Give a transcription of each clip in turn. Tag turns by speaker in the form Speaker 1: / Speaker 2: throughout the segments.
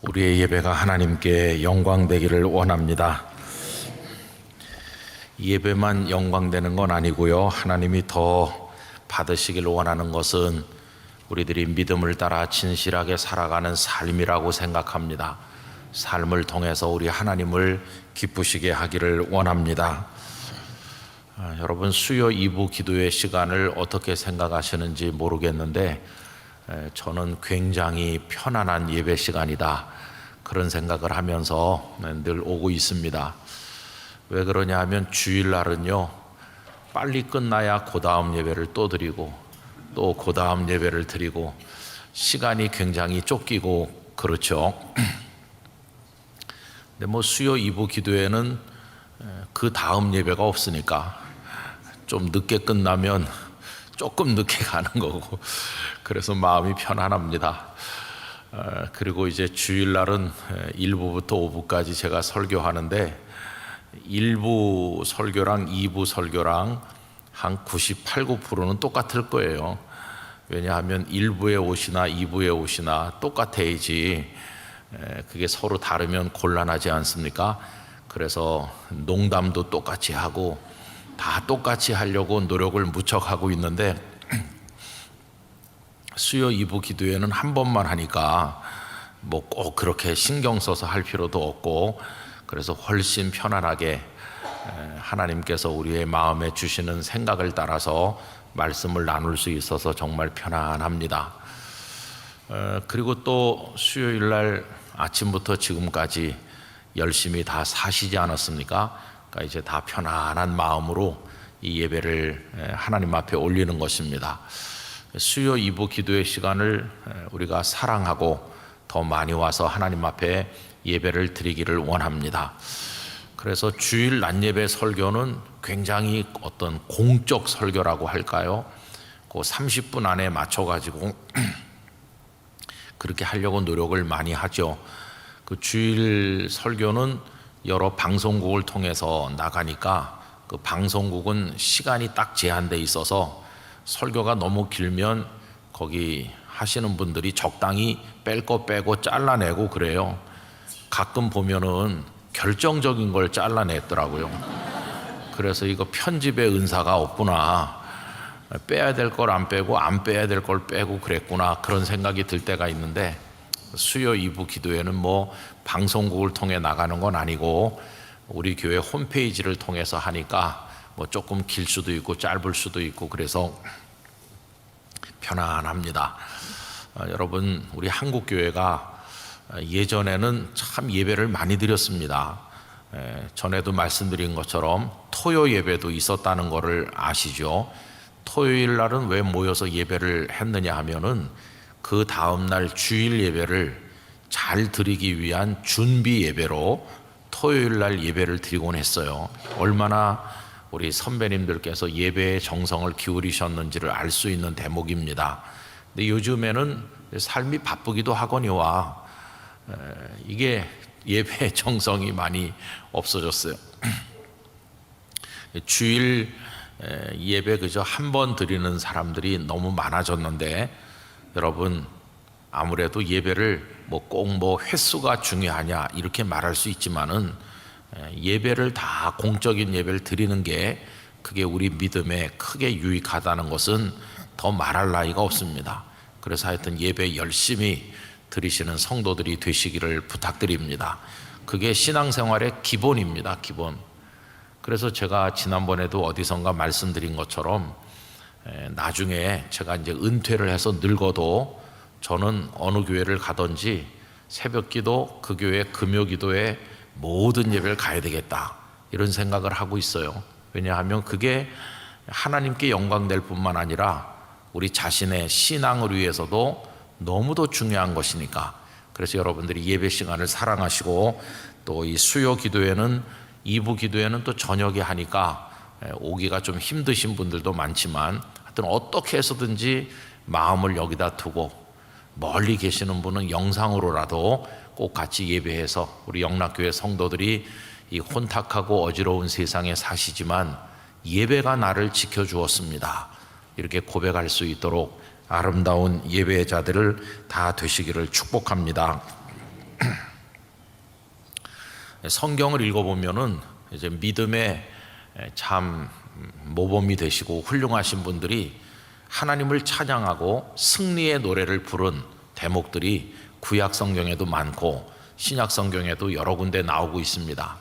Speaker 1: 우리의 예배가 하나님께 영광되기를 원합니다. 예배만 영광되는 건 아니고요, 하나님이 더 받으시길 원하는 것은 우리들이 믿음을 따라 진실하게 살아가는 삶이라고 생각합니다. 삶을 통해서 우리 하나님을 기쁘시게 하기를 원합니다. 여러분, 수요 2부 기도의 시간을 어떻게 생각하시는지 모르겠는데 저는 굉장히 편안한 예배 시간이다, 그런 생각을 하면서 늘 오고 있습니다. 왜 그러냐 하면 주일날은요, 빨리 끝나야 그 다음 예배를 또 드리고 또 그 다음 예배를 드리고 시간이 굉장히 쫓기고 그렇죠. 근데 수요 2부 기도회는 그 다음 예배가 없으니까 좀 늦게 끝나면 조금 늦게 가는 거고, 그래서 마음이 편안합니다. 그리고 이제 주일날은 1부부터 5부까지 제가 설교하는데 1부 설교랑 2부 설교랑 한 98, 9%는 똑같을 거예요. 왜냐하면 1부에 오시나 2부에 오시나 똑같아야지, 그게 서로 다르면 곤란하지 않습니까? 그래서 농담도 똑같이 하고 다 똑같이 하려고 노력을 무척 하고 있는데 수요 2부 기도회는 한 번만 하니까 꼭 그렇게 신경 써서 할 필요도 없고, 그래서 훨씬 편안하게 하나님께서 우리의 마음에 주시는 생각을 따라서 말씀을 나눌 수 있어서 정말 편안합니다. 그리고 또 수요일 날 아침부터 지금까지 열심히 다 사시지 않았습니까? 그러니까 이제 다 편안한 마음으로 이 예배를 하나님 앞에 올리는 것입니다. 수요 2부 기도의 시간을 우리가 사랑하고 더 많이 와서 하나님 앞에 예배를 드리기를 원합니다. 그래서 주일 낮 예배 설교는 굉장히 어떤 공적 설교라고 할까요? 그 30분 안에 맞춰가지고 그렇게 하려고 노력을 많이 하죠. 그 주일 설교는 여러 방송국을 통해서 나가니까 그 방송국은 시간이 딱 제한돼 있어서 설교가 너무 길면 거기 하시는 분들이 적당히 뺄 거 빼고 잘라내고 그래요. 가끔 보면은 결정적인 걸 잘라냈더라고요. 그래서 이거 편집의 은사가 없구나, 빼야 될 걸 안 빼고 안 빼야 될 걸 빼고 그랬구나, 그런 생각이 들 때가 있는데, 수요 2부 기도회는 방송국을 통해 나가는 건 아니고 우리 교회 홈페이지를 통해서 하니까 조금 길 수도 있고 짧을 수도 있고 그래서 편안합니다. 여러분, 우리 한국 교회가 예전에는 참 예배를 많이 드렸습니다. 전에도 말씀드린 것처럼 토요 예배도 있었다는 것을 아시죠? 토요일 날은 왜 모여서 예배를 했느냐 하면은 그 다음날 주일 예배를 잘 드리기 위한 준비 예배로 토요일 날 예배를 드리곤 했어요. 얼마나 우리 선배님들께서 예배의 정성을 기울이셨는지를 알 수 있는 대목입니다. 근데 요즘에는 삶이 바쁘기도 하거니와 이게 예배의 정성이 많이 없어졌어요. 주일 예배 그저 한 번 드리는 사람들이 너무 많아졌는데, 여러분, 아무래도 예배를 꼭 횟수가 중요하냐 이렇게 말할 수 있지만은 예배를 다 공적인 예배를 드리는 게 그게 우리 믿음에 크게 유익하다는 것은 더 말할 나위가 없습니다. 그래서 하여튼 예배 열심히 드리시는 성도들이 되시기를 부탁드립니다. 그게 신앙생활의 기본입니다, 기본. 그래서 제가 지난번에도 어디선가 말씀드린 것처럼 나중에 제가 이제 은퇴를 해서 늙어도 저는 어느 교회를 가든지 새벽 기도, 그 교회 금요 기도에 모든 예배를 가야 되겠다, 이런 생각을 하고 있어요. 왜냐하면 그게 하나님께 영광 될 뿐만 아니라 우리 자신의 신앙을 위해서도 너무도 중요한 것이니까. 그래서 여러분들이 예배 시간을 사랑하시고, 또 이 수요 기도회는 2부 기도회는 또 저녁에 하니까 오기가 좀 힘드신 분들도 많지만 하여튼 어떻게 해서든지 마음을 여기다 두고, 멀리 계시는 분은 영상으로라도 꼭 같이 예배해서 우리 영락교회 성도들이 이 혼탁하고 어지러운 세상에 사시지만 예배가 나를 지켜주었습니다, 이렇게 고백할 수 있도록 아름다운 예배자들을 다 되시기를 축복합니다. 성경을 읽어보면은 이제 믿음의 참 모범이 되시고 훌륭하신 분들이 하나님을 찬양하고 승리의 노래를 부른 대목들이 구약 성경에도 많고 신약 성경에도 여러 군데 나오고 있습니다.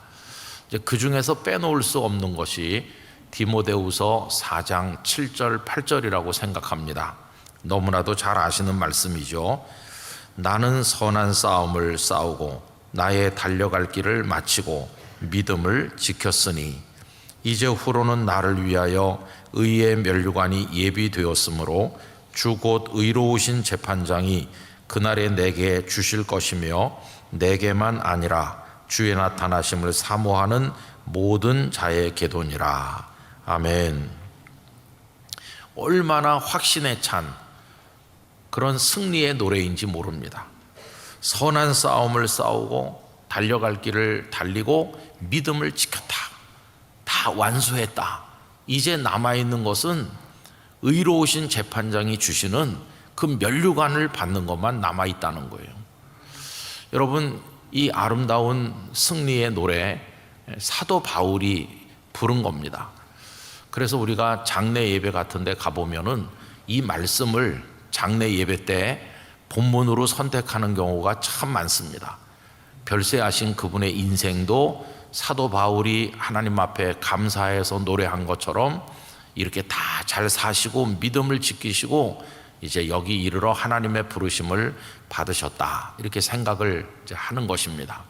Speaker 1: 이제 그 중에서 빼놓을 수 없는 것이 디모데후서 4장 7절 8절이라고 생각합니다. 너무나도 잘 아시는 말씀이죠. 나는 선한 싸움을 싸우고 나의 달려갈 길을 마치고 믿음을 지켰으니 이제 후로는 나를 위하여 의의 면류관이 예비되었으므로 주 곧 의로우신 재판장이 그날에 내게 주실 것이며 내게만 아니라 주의 나타나심을 사모하는 모든 자의 계도니라. 아멘. 얼마나 확신에 찬 그런 승리의 노래인지 모릅니다. 선한 싸움을 싸우고 달려갈 길을 달리고 믿음을 지켰다. 다 완수했다. 이제 남아있는 것은 의로우신 재판장이 주시는 그 면류관을 받는 것만 남아있다는 거예요. 여러분, 이 아름다운 승리의 노래 사도 바울이 부른 겁니다. 그래서 우리가 장례 예배 같은 데 가보면은 이 말씀을 장례 예배 때 본문으로 선택하는 경우가 참 많습니다. 별세하신 그분의 인생도 사도 바울이 하나님 앞에 감사해서 노래한 것처럼 이렇게 다 잘 사시고 믿음을 지키시고 이제 여기 이르러 하나님의 부르심을 받으셨다, 이렇게 생각을 이제 하는 것입니다.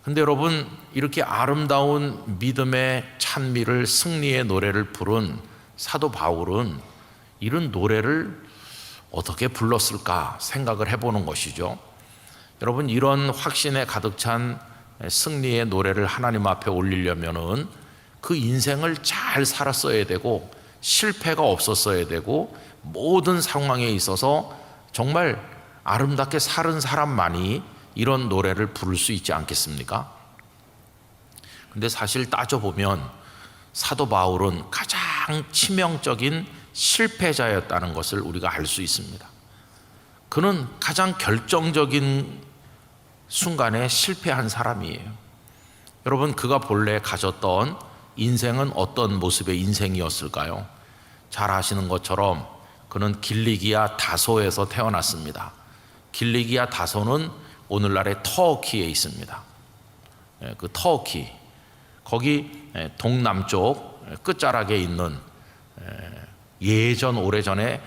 Speaker 1: 근데 여러분, 이렇게 아름다운 믿음의 찬미를, 승리의 노래를 부른 사도 바울은 이런 노래를 어떻게 불렀을까 생각을 해보는 것이죠. 여러분, 이런 확신에 가득 찬 승리의 노래를 하나님 앞에 올리려면은 그 인생을 잘 살았어야 되고 실패가 없었어야 되고 모든 상황에 있어서 정말 아름답게 살은 사람만이 이런 노래를 부를 수 있지 않겠습니까? 근데 사실 따져보면 사도 바울은 가장 치명적인 실패자였다는 것을 우리가 알 수 있습니다. 그는 가장 결정적인 순간에 실패한 사람이에요. 여러분, 그가 본래 가졌던 인생은 어떤 모습의 인생이었을까요? 잘 아시는 것처럼 그는 길리기아 다소에서 태어났습니다. 길리기아 다소는 오늘날의 터키에 있습니다. 그 터키, 거기 동남쪽 끝자락에 있는 예전 오래전에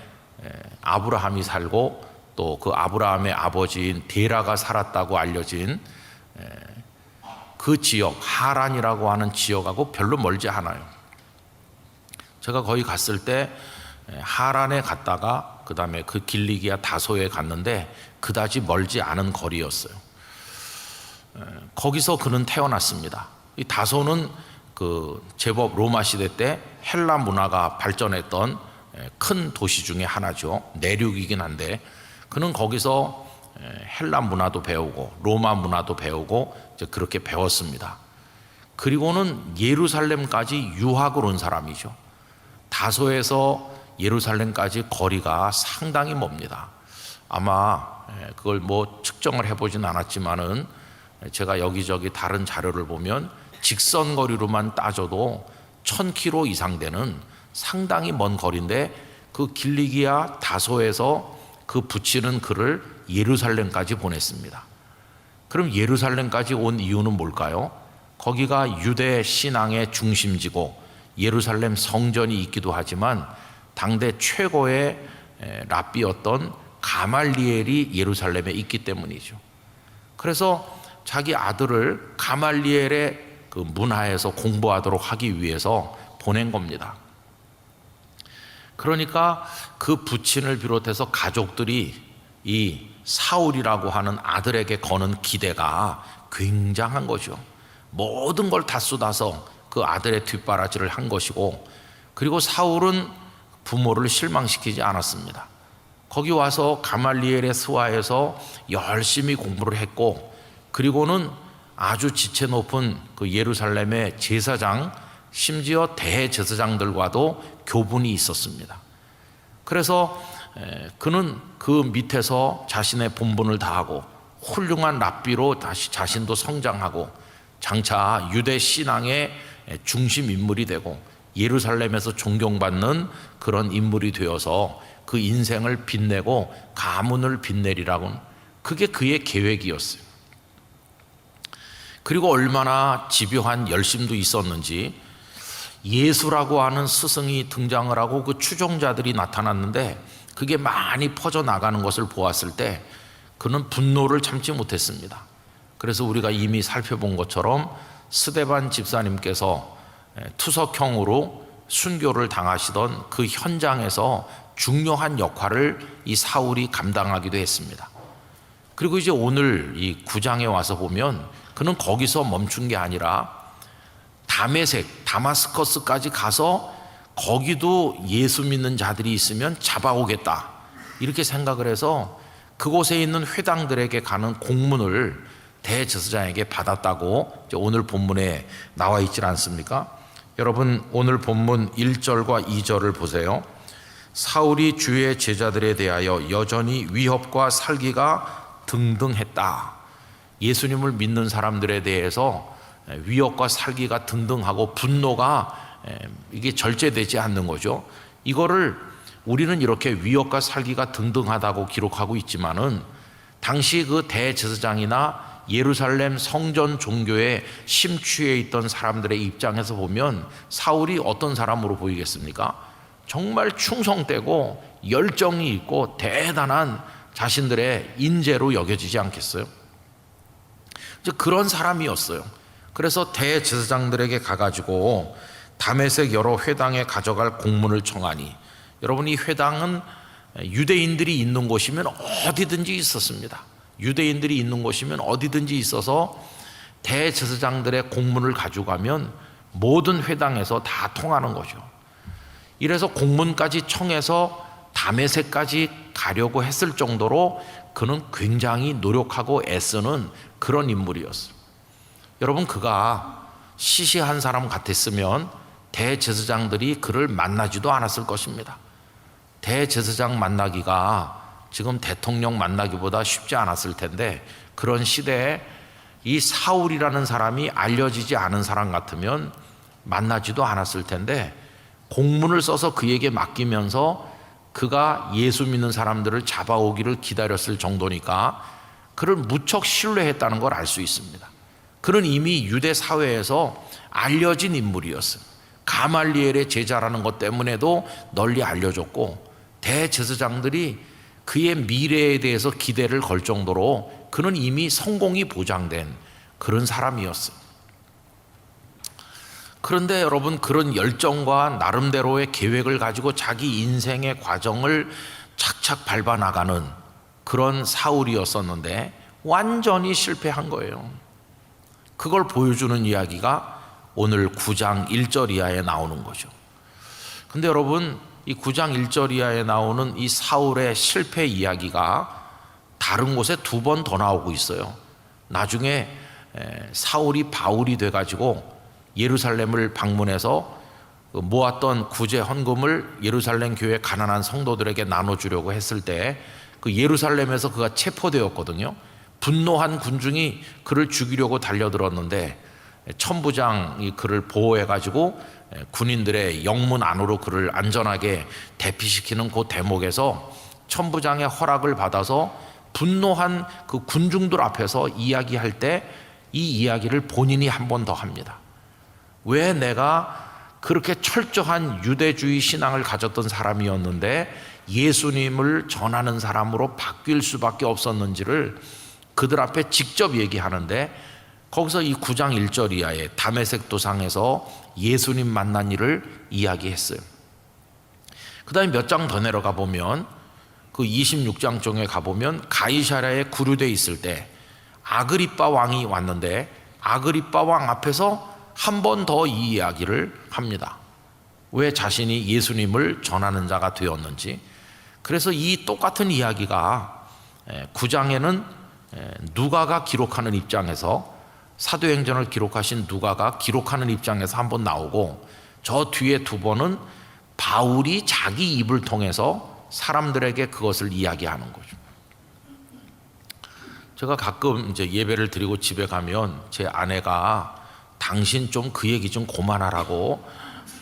Speaker 1: 아브라함이 살고 또 그 아브라함의 아버지인 데라가 살았다고 알려진 그 지역, 하란이라고 하는 지역하고 별로 멀지 않아요. 제가 거기 갔을 때 하란에 갔다가 그 다음에 그 길리기아 다소에 갔는데 그다지 멀지 않은 거리였어요. 거기서 그는 태어났습니다. 이 다소는 그 제법 로마 시대 때 헬라 문화가 발전했던 큰 도시 중에 하나죠. 내륙이긴 한데 그는 거기서 헬라 문화도 배우고 로마 문화도 배우고 이제 그렇게 배웠습니다. 그리고는 예루살렘까지 유학을 온 사람이죠. 다소에서 예루살렘까지 거리가 상당히 멉니다. 아마 그걸 뭐 측정을 해보진 않았지만은 제가 여기저기 다른 자료를 보면 직선 거리로만 따져도 1000km 이상 되는 상당히 먼 거리인데 그 길리기아 다소에서 그 붙이는 글을 예루살렘까지 보냈습니다. 그럼 예루살렘까지 온 이유는 뭘까요? 거기가 유대 신앙의 중심지고 예루살렘 성전이 있기도 하지만 당대 최고의 랍비였던 가말리엘이 예루살렘에 있기 때문이죠. 그래서 자기 아들을 가말리엘의 그 문화에서 공부하도록 하기 위해서 보낸 겁니다. 그러니까 그 부친을 비롯해서 가족들이 이 사울이라고 하는 아들에게 거는 기대가 굉장한 거죠. 모든 걸 다 쏟아서 그 아들의 뒷바라지를 한 것이고, 그리고 사울은 부모를 실망시키지 않았습니다. 거기 와서 가말리엘의 스와에서 열심히 공부를 했고, 그리고는 아주 지체 높은 그 예루살렘의 제사장, 심지어 대제사장들과도 교분이 있었습니다. 그래서 그는 그 밑에서 자신의 본분을 다하고 훌륭한 랍비로 다시 자신도 성장하고, 장차 유대 신앙의 중심 인물이 되고 예루살렘에서 존경받는 그런 인물이 되어서 그 인생을 빛내고 가문을 빛내리라고는, 그게 그의 계획이었어요. 그리고 얼마나 집요한 열심도 있었는지, 예수라고 하는 스승이 등장을 하고 그 추종자들이 나타났는데 그게 많이 퍼져나가는 것을 보았을 때 그는 분노를 참지 못했습니다. 그래서 우리가 이미 살펴본 것처럼 스데반 집사님께서 투석형으로 순교를 당하시던 그 현장에서 중요한 역할을 이 사울이 감당하기도 했습니다. 그리고 이제 오늘 이 9장에 와서 보면 그는 거기서 멈춘 게 아니라 다메섹, 다마스커스까지 가서 거기도 예수 믿는 자들이 있으면 잡아오겠다, 이렇게 생각을 해서 그곳에 있는 회당들에게 가는 공문을 대제사장에게 받았다고 오늘 본문에 나와 있지 않습니까? 여러분, 오늘 본문 1절과 2절을 보세요. 사울이 주의 제자들에 대하여 여전히 위협과 살기가 등등했다. 예수님을 믿는 사람들에 대해서 위협과 살기가 등등하고 분노가 이게 절제되지 않는 거죠. 이거를 우리는 이렇게 위협과 살기가 등등하다고 기록하고 있지만은 당시 그 대제사장이나 예루살렘 성전 종교에 심취해 있던 사람들의 입장에서 보면 사울이 어떤 사람으로 보이겠습니까? 정말 충성되고 열정이 있고 대단한 자신들의 인재로 여겨지지 않겠어요? 이제 그런 사람이었어요. 그래서 대제사장들에게 가가지고 다메섹 여러 회당에 가져갈 공문을 청하니, 여러분, 이 회당은 유대인들이 있는 곳이면 어디든지 있었습니다. 유대인들이 있는 곳이면 어디든지 있어서 대제사장들의 공문을 가져가면 모든 회당에서 다 통하는 거죠. 이래서 공문까지 청해서 다메섹까지 가려고 했을 정도로 그는 굉장히 노력하고 애쓰는 그런 인물이었어요. 여러분, 그가 시시한 사람 같았으면 대제사장들이 그를 만나지도 않았을 것입니다. 대제사장 만나기가 지금 대통령 만나기보다 쉽지 않았을 텐데, 그런 시대에 이 사울이라는 사람이 알려지지 않은 사람 같으면 만나지도 않았을 텐데, 공문을 써서 그에게 맡기면서 그가 예수 믿는 사람들을 잡아오기를 기다렸을 정도니까 그를 무척 신뢰했다는 걸 알 수 있습니다. 그는 이미 유대 사회에서 알려진 인물이었어요. 가말리엘의 제자라는 것 때문에도 널리 알려졌고, 대제사장들이 그의 미래에 대해서 기대를 걸 정도로 그는 이미 성공이 보장된 그런 사람이었어요. 그런데 여러분, 그런 열정과 나름대로의 계획을 가지고 자기 인생의 과정을 착착 밟아 나가는 그런 사울이었었는데 완전히 실패한 거예요. 그걸 보여주는 이야기가 오늘 9장 1절 이하에 나오는 거죠. 근데 여러분, 이 9장 1절 이하에 나오는 이 사울의 실패 이야기가 다른 곳에 2번 더 나오고 있어요. 나중에 사울이 바울이 돼가지고 예루살렘을 방문해서 모았던 구제 헌금을 예루살렘 교회 가난한 성도들에게 나눠주려고 했을 때 그 예루살렘에서 그가 체포되었거든요. 분노한 군중이 그를 죽이려고 달려들었는데 천부장이 그를 보호해가지고 군인들의 영문 안으로 그를 안전하게 대피시키는 그 대목에서 천부장의 허락을 받아서 분노한 그 군중들 앞에서 이야기할 때 이 이야기를 본인이 한 번 더 합니다. 왜 내가 그렇게 철저한 유대주의 신앙을 가졌던 사람이었는데 예수님을 전하는 사람으로 바뀔 수밖에 없었는지를 그들 앞에 직접 얘기하는데, 거기서 이 9장 1절 이하에 다메섹 도상에서 예수님 만난 일을 이야기했어요. 그 다음에 몇 장 더 내려가 보면 그 26장 쪽에 가보면 가이사랴에 구류되어 있을 때 아그리빠 왕이 왔는데 아그리빠 왕 앞에서 한 번 더 이 이야기를 합니다. 왜 자신이 예수님을 전하는 자가 되었는지. 그래서 이 똑같은 이야기가 9장에는 누가가 기록하는 입장에서, 사도행전을 기록하신 누가가 기록하는 입장에서 한 번 나오고, 저 뒤에 2번은 바울이 자기 입을 통해서 사람들에게 그것을 이야기하는 거죠. 제가 가끔 이제 예배를 드리고 집에 가면 제 아내가 당신 좀 그 얘기 좀 그만하라고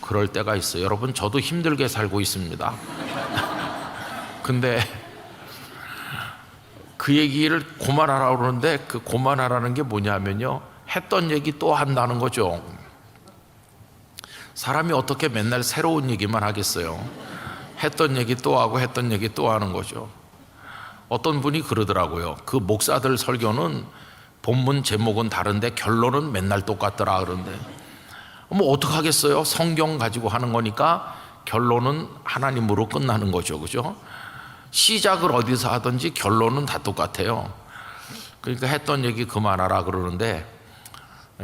Speaker 1: 그럴 때가 있어요. 여러분, 저도 힘들게 살고 있습니다. 근데 그 얘기를 그만하라고 그러는데 그 그만하라는 게 뭐냐면요, 했던 얘기 또 한다는 거죠. 사람이 어떻게 맨날 새로운 얘기만 하겠어요. 했던 얘기 또 하고 했던 얘기 또 하는 거죠. 어떤 분이 그러더라고요. 그 목사들 설교는 본문 제목은 다른데 결론은 맨날 똑같더라 그러는데, 뭐 어떡하겠어요? 성경 가지고 하는 거니까 결론은 하나님으로 끝나는 거죠. 그죠? 시작을 어디서 하든지 결론은 다 똑같아요. 그러니까 했던 얘기 그만하라 그러는데,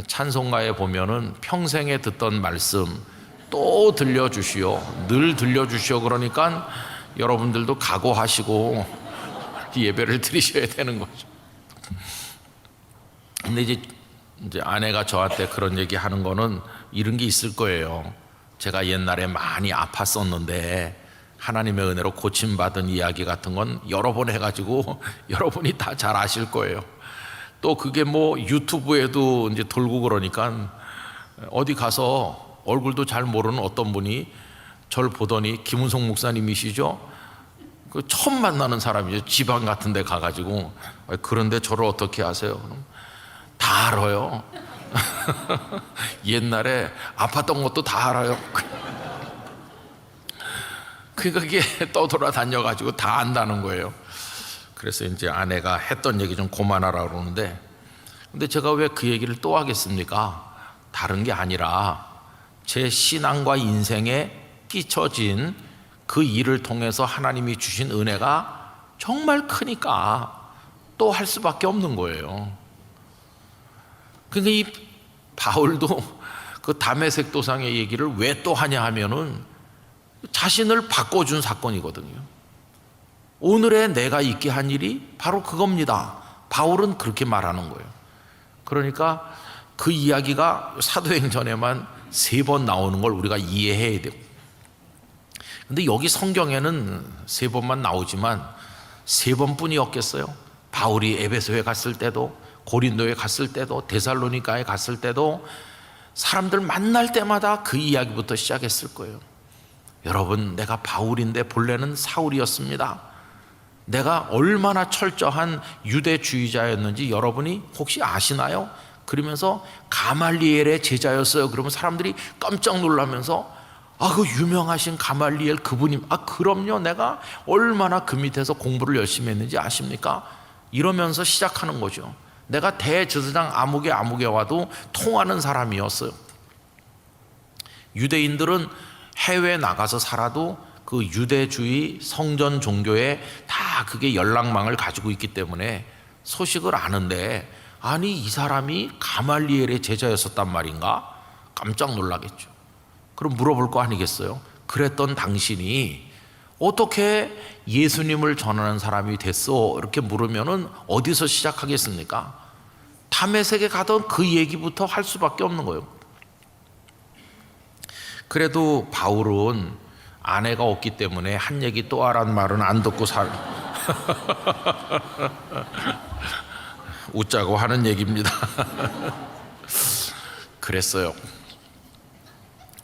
Speaker 1: 찬송가에 보면은 평생에 듣던 말씀 또 들려주시오, 늘 들려주시오. 그러니까 여러분들도 각오하시고 예배를 드리셔야 되는 거죠. 근데 이제 아내가 저한테 그런 얘기 하는 거는 이런 게 있을 거예요. 제가 옛날에 많이 아팠었는데 하나님의 은혜로 고침받은 이야기 같은 건 여러 번 해가지고 여러분이 다 잘 아실 거예요. 또 그게 뭐 유튜브에도 이제 돌고 그러니까 어디 가서 얼굴도 잘 모르는 어떤 분이 저를 보더니 김은송 목사님이시죠? 그 처음 만나는 사람이죠. 지방 같은 데 가가지고 그런데 저를 어떻게 아세요? 그럼 다 알아요. 옛날에 아팠던 것도 다 알아요. 그러니까 그게 떠돌아다녀가지고 다 안다는 거예요. 그래서 이제 아내가 했던 얘기 좀 그만하라 그러는데, 근데 제가 왜 그 얘기를 또 하겠습니까? 다른 게 아니라 제 신앙과 인생에 끼쳐진 그 일을 통해서 하나님이 주신 은혜가 정말 크니까 또 할 수밖에 없는 거예요. 그러니까 이 바울도 그 다메섹 도상의 얘기를 왜 또 하냐 하면은 자신을 바꿔준 사건이거든요. 오늘의 내가 있게 한 일이 바로 그겁니다. 바울은 그렇게 말하는 거예요. 그러니까 그 이야기가 사도행전에만 3번 나오는 걸 우리가 이해해야 돼요. 근데 여기 성경에는 3번만 나오지만 3번뿐이었겠어요? 바울이 에베소에 갔을 때도, 고린도에 갔을 때도, 데살로니가에 갔을 때도 사람들 만날 때마다 그 이야기부터 시작했을 거예요. 여러분, 내가 바울인데 본래는 사울이었습니다. 내가 얼마나 철저한 유대주의자였는지 여러분이 혹시 아시나요? 그러면서 가말리엘의 제자였어요. 그러면 사람들이 깜짝 놀라면서 그 유명하신 가말리엘 그분이, 그럼요, 내가 얼마나 그 밑에서 공부를 열심히 했는지 아십니까? 이러면서 시작하는 거죠. 내가 대제사장 아무개 와도 통하는 사람이었어요. 유대인들은 해외에 나가서 살아도 그 유대주의 성전 종교에 다 그게 연락망을 가지고 있기 때문에 소식을 아는데, 아니 이 사람이 가말리엘의 제자였었단 말인가? 깜짝 놀라겠죠. 그럼 물어볼 거 아니겠어요? 그랬던 당신이 어떻게 예수님을 전하는 사람이 됐어? 이렇게 물으면은 어디서 시작하겠습니까? 다메섹에 가던 그 얘기부터 할 수밖에 없는 거예요. 그래도 바울은 아내가 없기 때문에 한 얘기 또 하란 말은 안 듣고 웃자고 하는 얘기입니다. 그랬어요.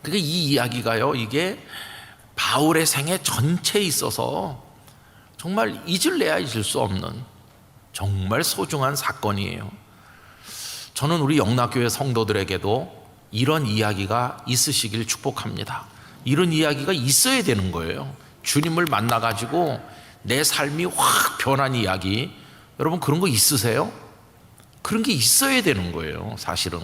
Speaker 1: 그러니까 이 이야기가요, 이게 바울의 생애 전체에 있어서 정말 잊을래야 잊을 수 없는 정말 소중한 사건이에요. 저는 우리 영락교회 성도들에게도 이런 이야기가 있으시길 축복합니다. 이런 이야기가 있어야 되는 거예요. 주님을 만나가지고 내 삶이 확 변한 이야기, 여러분 그런 거 있으세요? 그런 게 있어야 되는 거예요, 사실은.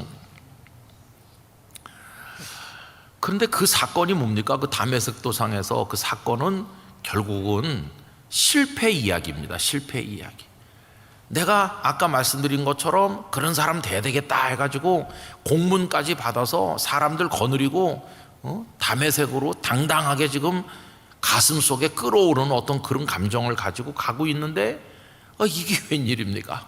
Speaker 1: 그런데 그 사건이 뭡니까? 그 다메섹 도상에서 그 사건은 결국은 실패 이야기입니다. 실패 이야기. 내가 아까 말씀드린 것처럼 그런 사람 돼야 되겠다 해가지고 공문까지 받아서 사람들 거느리고 다메섹으로 당당하게 지금 가슴 속에 끓어오르는 어떤 그런 감정을 가지고 가고 있는데, 이게 웬일입니까?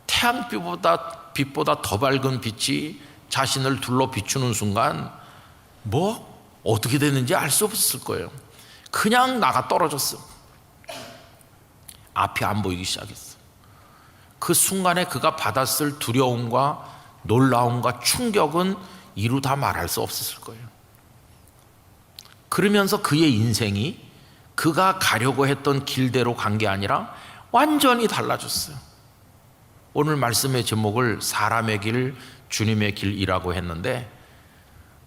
Speaker 1: 태양빛보다 더 밝은 빛이 자신을 둘러 비추는 순간 어떻게 됐는지 알 수 없었을 거예요. 그냥 나가 떨어졌어. 앞이 안 보이기 시작했어. 그 순간에 그가 받았을 두려움과 놀라움과 충격은 이루 다 말할 수 없었을 거예요. 그러면서 그의 인생이 그가 가려고 했던 길대로 간 게 아니라 완전히 달라졌어요. 오늘 말씀의 제목을 사람의 길, 주님의 길이라고 했는데,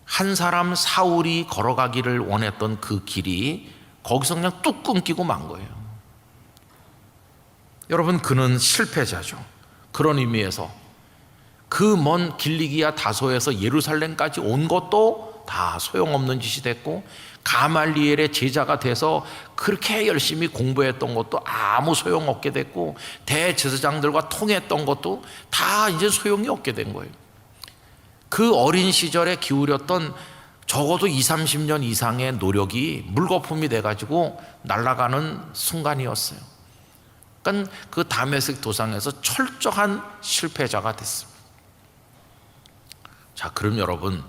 Speaker 1: 한 사람 사울이 걸어가기를 원했던 그 길이 거기서 그냥 뚝 끊기고 만 거예요. 여러분, 그는 실패자죠. 그런 의미에서 그 먼 길리기아 다소에서 예루살렘까지 온 것도 다 소용없는 짓이 됐고, 가말리엘의 제자가 돼서 그렇게 열심히 공부했던 것도 아무 소용없게 됐고, 대제사장들과 통했던 것도 다 이제 소용이 없게 된 거예요. 그 어린 시절에 기울였던 적어도 20, 30년 이상의 노력이 물거품이 돼가지고 날아가는 순간이었어요. 그러니까 그 다메섹 도상에서 철저한 실패자가 됐습니다. 자, 그럼 여러분,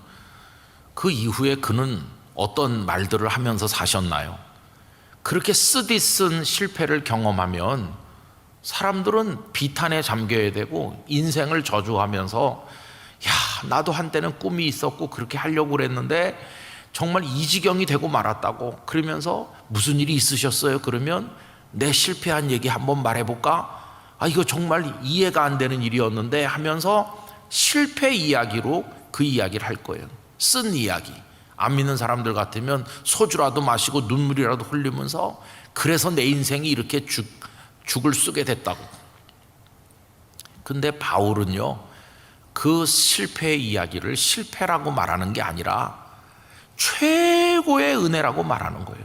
Speaker 1: 그 이후에 그는 어떤 말들을 하면서 사셨나요? 그렇게 쓰디쓴 실패를 경험하면 사람들은 비탄에 잠겨야 되고 인생을 저주하면서, 야, 나도 한때는 꿈이 있었고 그렇게 하려고 그랬는데 정말 이 지경이 되고 말았다고. 그러면서 무슨 일이 있으셨어요? 그러면 내 실패한 얘기 한번 말해볼까? 아, 이거 정말 이해가 안 되는 일이었는데 하면서 실패 이야기로 그 이야기를 할 거예요. 쓴 이야기. 안 믿는 사람들 같으면 소주라도 마시고 눈물이라도 흘리면서, 그래서 내 인생이 이렇게 죽을 쓰게 됐다고. 근데 바울은요, 그 실패의 이야기를 실패라고 말하는 게 아니라 최고의 은혜라고 말하는 거예요.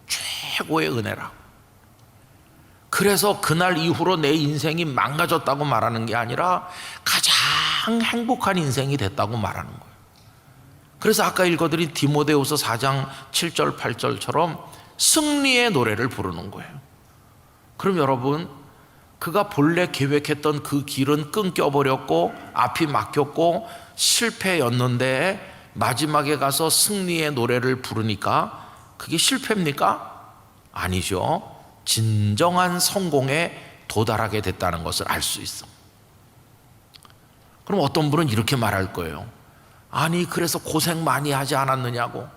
Speaker 1: 최고의 은혜라고. 그래서 그날 이후로 내 인생이 망가졌다고 말하는 게 아니라 가장 행복한 인생이 됐다고 말하는 거예요. 그래서 아까 읽어드린 디모데후서 4장 7절 8절처럼 승리의 노래를 부르는 거예요. 그럼 여러분, 그가 본래 계획했던 그 길은 끊겨버렸고 앞이 막혔고 실패였는데 마지막에 가서 승리의 노래를 부르니까 그게 실패입니까? 아니죠. 진정한 성공에 도달하게 됐다는 것을 알 수 있어. 그럼 어떤 분은 이렇게 말할 거예요. 아니, 그래서 고생 많이 하지 않았느냐고.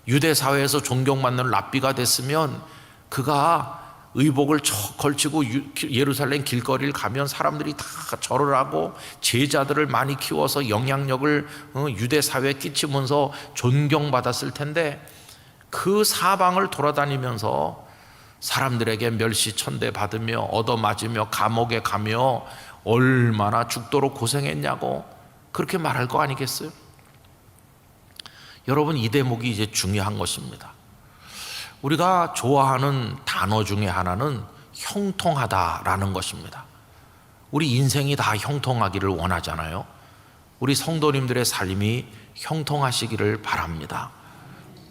Speaker 1: 유대 사회에서 존경받는 랍비가 됐으면 그가 의복을 걸치고 예루살렘 길거리를 가면 사람들이 다 절을 하고 제자들을 많이 키워서 영향력을 유대 사회에 끼치면서 존경받았을 텐데, 그 사방을 돌아다니면서 사람들에게 멸시천대 받으며 얻어맞으며 감옥에 가며 얼마나 죽도록 고생했냐고 그렇게 말할 거 아니겠어요? 여러분, 이 대목이 이제 중요한 것입니다. 우리가 좋아하는 단어 중에 하나는 형통하다라는 것입니다. 우리 인생이 다 형통하기를 원하잖아요. 우리 성도님들의 삶이 형통하시기를 바랍니다.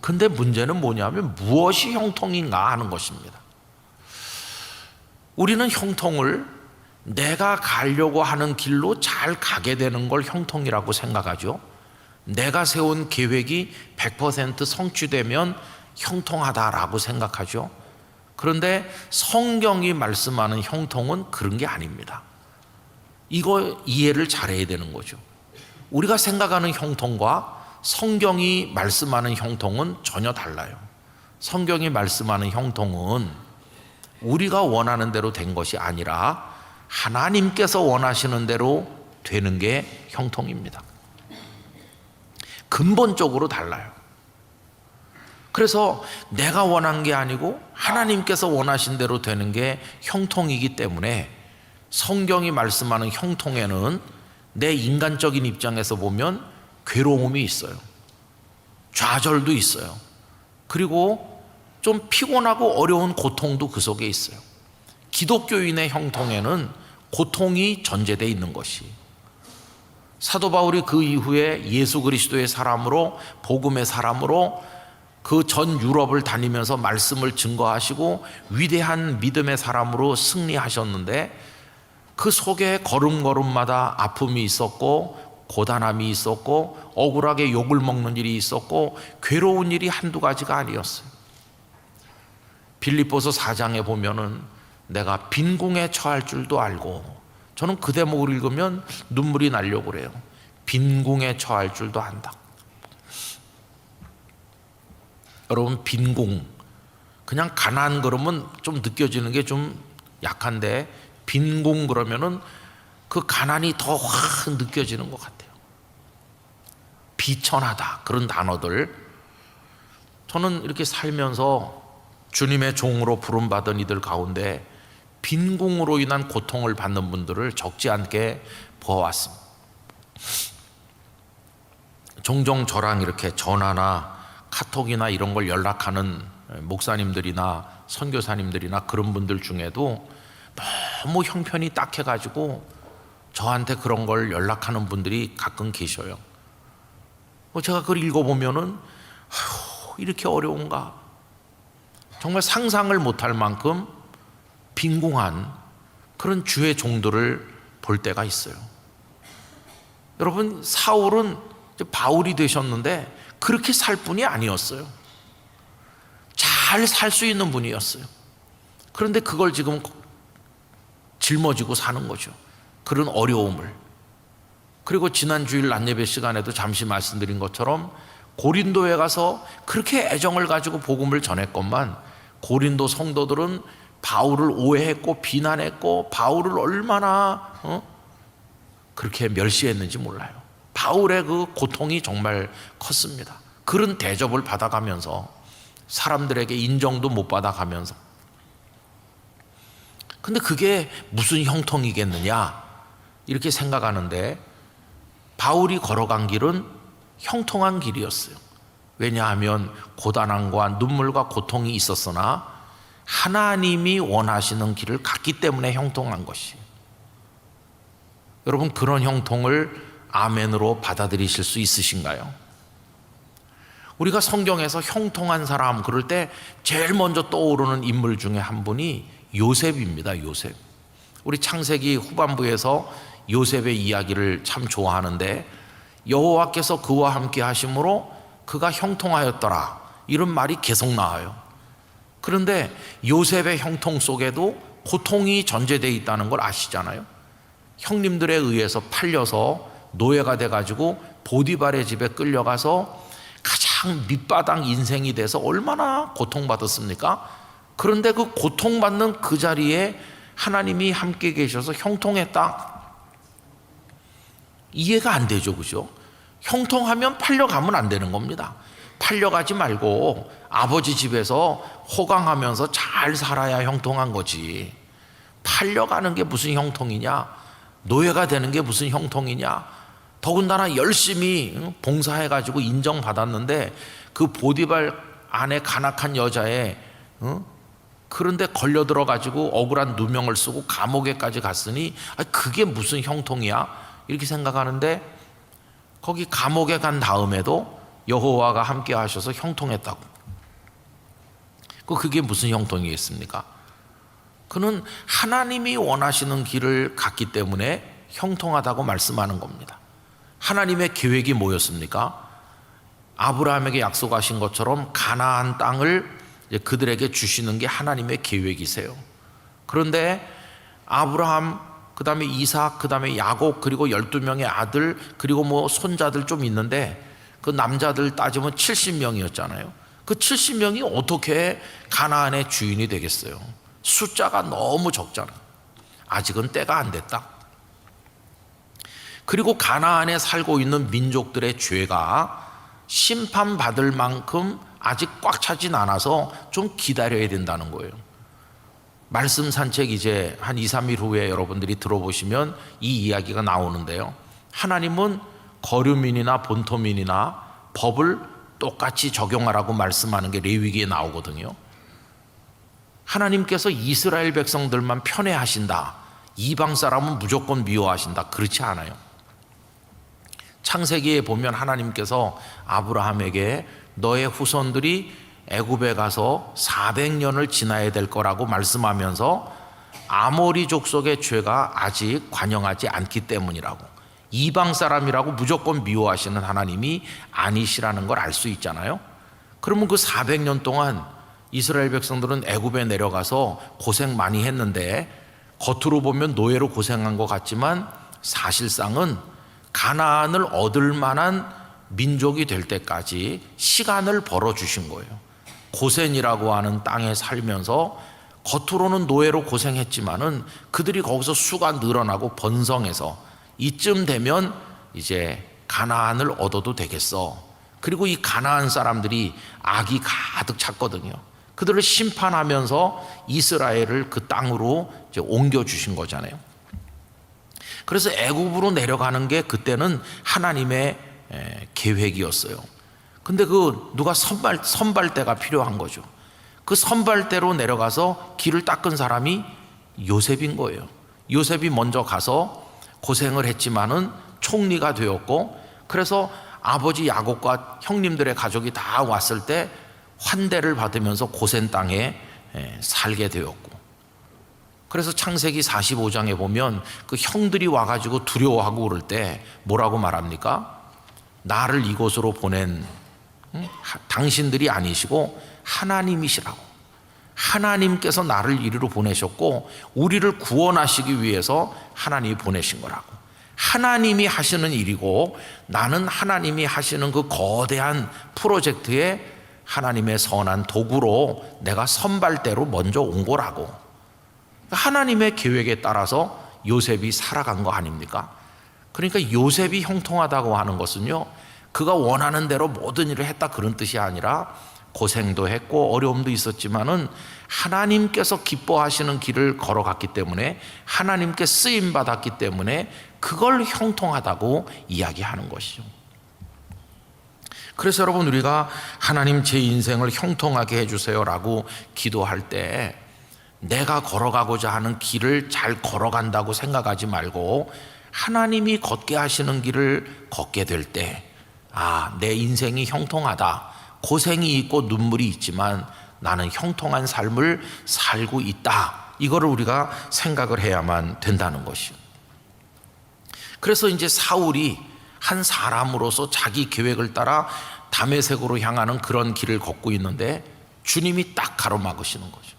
Speaker 1: 근데 문제는 뭐냐면 무엇이 형통인가 하는 것입니다. 우리는 형통을 내가 가려고 하는 길로 잘 가게 되는 걸 형통이라고 생각하죠. 내가 세운 계획이 100% 성취되면 형통하다라고 생각하죠. 그런데 성경이 말씀하는 형통은 그런 게 아닙니다. 이거 이해를 잘해야 되는 거죠. 우리가 생각하는 형통과 성경이 말씀하는 형통은 전혀 달라요. 성경이 말씀하는 형통은 우리가 원하는 대로 된 것이 아니라 하나님께서 원하시는 대로 되는 게 형통입니다. 근본적으로 달라요. 그래서 내가 원한 게 아니고 하나님께서 원하신 대로 되는 게 형통이기 때문에 성경이 말씀하는 형통에는 내 인간적인 입장에서 보면 괴로움이 있어요. 좌절도 있어요. 그리고 좀 피곤하고 어려운 고통도 그 속에 있어요. 기독교인의 형통에는 고통이 전제되어 있는 것이, 사도 바울이 그 이후에 예수 그리스도의 사람으로, 복음의 사람으로 그 전 유럽을 다니면서 말씀을 증거하시고 위대한 믿음의 사람으로 승리하셨는데, 그 속에 걸음걸음마다 아픔이 있었고 고단함이 있었고 억울하게 욕을 먹는 일이 있었고 괴로운 일이 한두 가지가 아니었어요. 빌립보서 4장에 보면은 내가 빈궁에 처할 줄도 알고 저는 그 대목을 읽으면 눈물이 나려고 그래요. 빈궁에 처할 줄도 안다. 여러분, 빈궁, 그냥 가난 그러면 좀 느껴지는 게 좀 약한데, 빈궁 그러면은 그 가난이 더 확 느껴지는 것 같아요. 비천하다, 그런 단어들. 저는 이렇게 살면서 주님의 종으로 부름받은 이들 가운데 빈궁으로 인한 고통을 받는 분들을 적지 않게 보아왔습니다. 종종 저랑 이렇게 전화나 카톡이나 이런 걸 연락하는 목사님들이나 선교사님들이나 그런 분들 중에도 너무 형편이 딱해가지고 저한테 그런 걸 연락하는 분들이 가끔 계셔요. 제가 그걸 읽어보면은 이렇게 어려운가, 정말 상상을 못할 만큼 빈궁한 그런 주의 종들을 볼 때가 있어요. 여러분, 사울은 바울이 되셨는데 그렇게 살 분이 아니었어요. 잘 살 수 있는 분이었어요. 그런데 그걸 지금 짊어지고 사는 거죠. 그런 어려움을. 그리고 지난 주일 낮예배 시간에도 잠시 말씀드린 것처럼 고린도에 가서 그렇게 애정을 가지고 복음을 전했건만 고린도 성도들은 바울을 오해했고 비난했고 바울을 얼마나 그렇게 멸시했는지 몰라요. 바울의 그 고통이 정말 컸습니다. 그런 대접을 받아가면서 사람들에게 인정도 못 받아가면서. 근데 그게 무슨 형통이겠느냐 이렇게 생각하는데, 바울이 걸어간 길은 형통한 길이었어요. 왜냐하면 고단함과 눈물과 고통이 있었으나 하나님이 원하시는 길을 갔기 때문에 형통한 것이. 여러분, 그런 형통을 아멘으로 받아들이실 수 있으신가요? 우리가 성경에서 형통한 사람 그럴 때 제일 먼저 떠오르는 인물 중에 한 분이 요셉입니다. 요셉. 우리 창세기 후반부에서 요셉의 이야기를 참 좋아하는데, 여호와께서 그와 함께 하심으로 그가 형통하였더라, 이런 말이 계속 나와요. 그런데 요셉의 형통 속에도 고통이 전제되어 있다는 걸 아시잖아요. 형님들에 의해서 팔려서 노예가 돼가지고 보디발의 집에 끌려가서 가장 밑바닥 인생이 돼서 얼마나 고통받았습니까? 그런데 그 고통받는 그 자리에 하나님이 함께 계셔서 형통했다. 이해가 안 되죠, 그죠? 형통하면 팔려가면 안 되는 겁니다. 팔려가지 말고 아버지 집에서 호강하면서 잘 살아야 형통한 거지. 팔려가는 게 무슨 형통이냐? 노예가 되는 게 무슨 형통이냐? 더군다나 열심히 봉사해가지고 인정받았는데 그 보디발 안에 간악한 여자에 그런데 걸려들어가지고 억울한 누명을 쓰고 감옥에까지 갔으니 그게 무슨 형통이야? 이렇게 생각하는데, 거기 감옥에 간 다음에도 여호와가 함께 하셔서 형통했다고. 그게 무슨 형통이겠습니까? 그는 하나님이 원하시는 길을 갔기 때문에 형통하다고 말씀하는 겁니다. 하나님의 계획이 뭐였습니까? 아브라함에게 약속하신 것처럼 가나안 땅을 그들에게 주시는 게 하나님의 계획이세요. 그런데 아브라함, 그 다음에 이삭, 그 다음에 야곱, 그리고 12명의 아들, 그리고 뭐 손자들 좀 있는데 그 남자들 따지면 70명이었잖아요. 그 70명이 어떻게 가나안의 주인이 되겠어요? 숫자가 너무 적잖아요. 아직은 때가 안 됐다. 그리고 가나안에 살고 있는 민족들의 죄가 심판받을 만큼 아직 꽉 차진 않아서 좀 기다려야 된다는 거예요. 말씀 산책 이제 한 2, 3일 후에 여러분들이 들어보시면 이 이야기가 나오는데요. 하나님은 거류민이나 본토민이나 법을 똑같이 적용하라고 말씀하는 게 레위기에 나오거든요. 하나님께서 이스라엘 백성들만 편애하신다, 이방 사람은 무조건 미워하신다, 그렇지 않아요. 창세기에 보면 하나님께서 아브라함에게 너의 후손들이 애굽에 가서 400년을 지나야 될 거라고 말씀하면서 아모리 족속의 죄가 아직 관영하지 않기 때문이라고, 이방 사람이라고 무조건 미워하시는 하나님이 아니시라는 걸 알 수 있잖아요. 그러면 그 400년 동안 이스라엘 백성들은 애굽에 내려가서 고생 많이 했는데 겉으로 보면 노예로 고생한 것 같지만 사실상은 가나안을 얻을 만한 민족이 될 때까지 시간을 벌어주신 거예요. 고센이라고 하는 땅에 살면서 겉으로는 노예로 고생했지만은 그들이 거기서 수가 늘어나고 번성해서 이쯤 되면 이제 가나안을 얻어도 되겠어. 그리고 이 가나안 사람들이 악이 가득 찼거든요. 그들을 심판하면서 이스라엘을 그 땅으로 이제 옮겨주신 거잖아요. 그래서 애굽으로 내려가는 게 그때는 하나님의 계획이었어요. 근데 누가 선발대가 필요한 거죠. 그 선발대로 내려가서 길을 닦은 사람이 요셉인 거예요. 요셉이 먼저 가서 고생을 했지만은 총리가 되었고, 그래서 아버지 야곱과 형님들의 가족이 다 왔을 때 환대를 받으면서 고센 땅에 살게 되었고, 그래서 창세기 45장에 보면 그 형들이 와가지고 두려워하고 그럴 때 뭐라고 말합니까? 나를 이곳으로 보낸 당신들이 아니시고 하나님이시라고. 하나님께서 나를 이리로 보내셨고 우리를 구원하시기 위해서 하나님이 보내신 거라고. 하나님이 하시는 일이고 나는 하나님이 하시는 그 거대한 프로젝트에 하나님의 선한 도구로 내가 선발대로 먼저 온 거라고. 하나님의 계획에 따라서 요셉이 살아간 거 아닙니까? 그러니까 요셉이 형통하다고 하는 것은요, 그가 원하는 대로 모든 일을 했다 그런 뜻이 아니라 고생도 했고 어려움도 있었지만은 하나님께서 기뻐하시는 길을 걸어갔기 때문에, 하나님께 쓰임 받았기 때문에 그걸 형통하다고 이야기하는 것이죠. 그래서 여러분, 우리가 하나님 제 인생을 형통하게 해주세요 라고 기도할 때 내가 걸어가고자 하는 길을 잘 걸어간다고 생각하지 말고 하나님이 걷게 하시는 길을 걷게 될 때, 내 인생이 형통하다. 고생이 있고 눈물이 있지만 나는 형통한 삶을 살고 있다. 이거를 우리가 생각을 해야만 된다는 것이요. 그래서 이제 사울이 한 사람으로서 자기 계획을 따라 다메섹으로 향하는 그런 길을 걷고 있는데 주님이 딱 가로막으시는 거죠.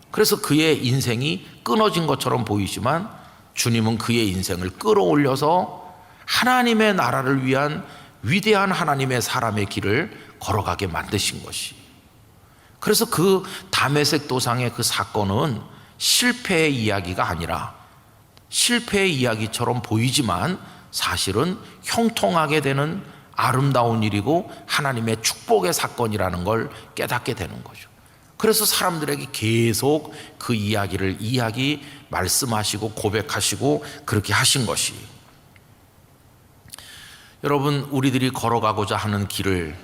Speaker 1: 그래서 그의 인생이 끊어진 것처럼 보이지만 주님은 그의 인생을 끌어올려서 하나님의 나라를 위한 위대한 하나님의 사람의 길을 걸어가게 만드신 것이. 그래서 그 다메섹 도상의 그 사건은 실패의 이야기가 아니라, 실패의 이야기처럼 보이지만 사실은 형통하게 되는 아름다운 일이고 하나님의 축복의 사건이라는 걸 깨닫게 되는 거죠. 그래서 사람들에게 계속 그 이야기를 말씀하시고 고백하시고 그렇게 하신 것이. 여러분, 우리들이 걸어가고자 하는 길을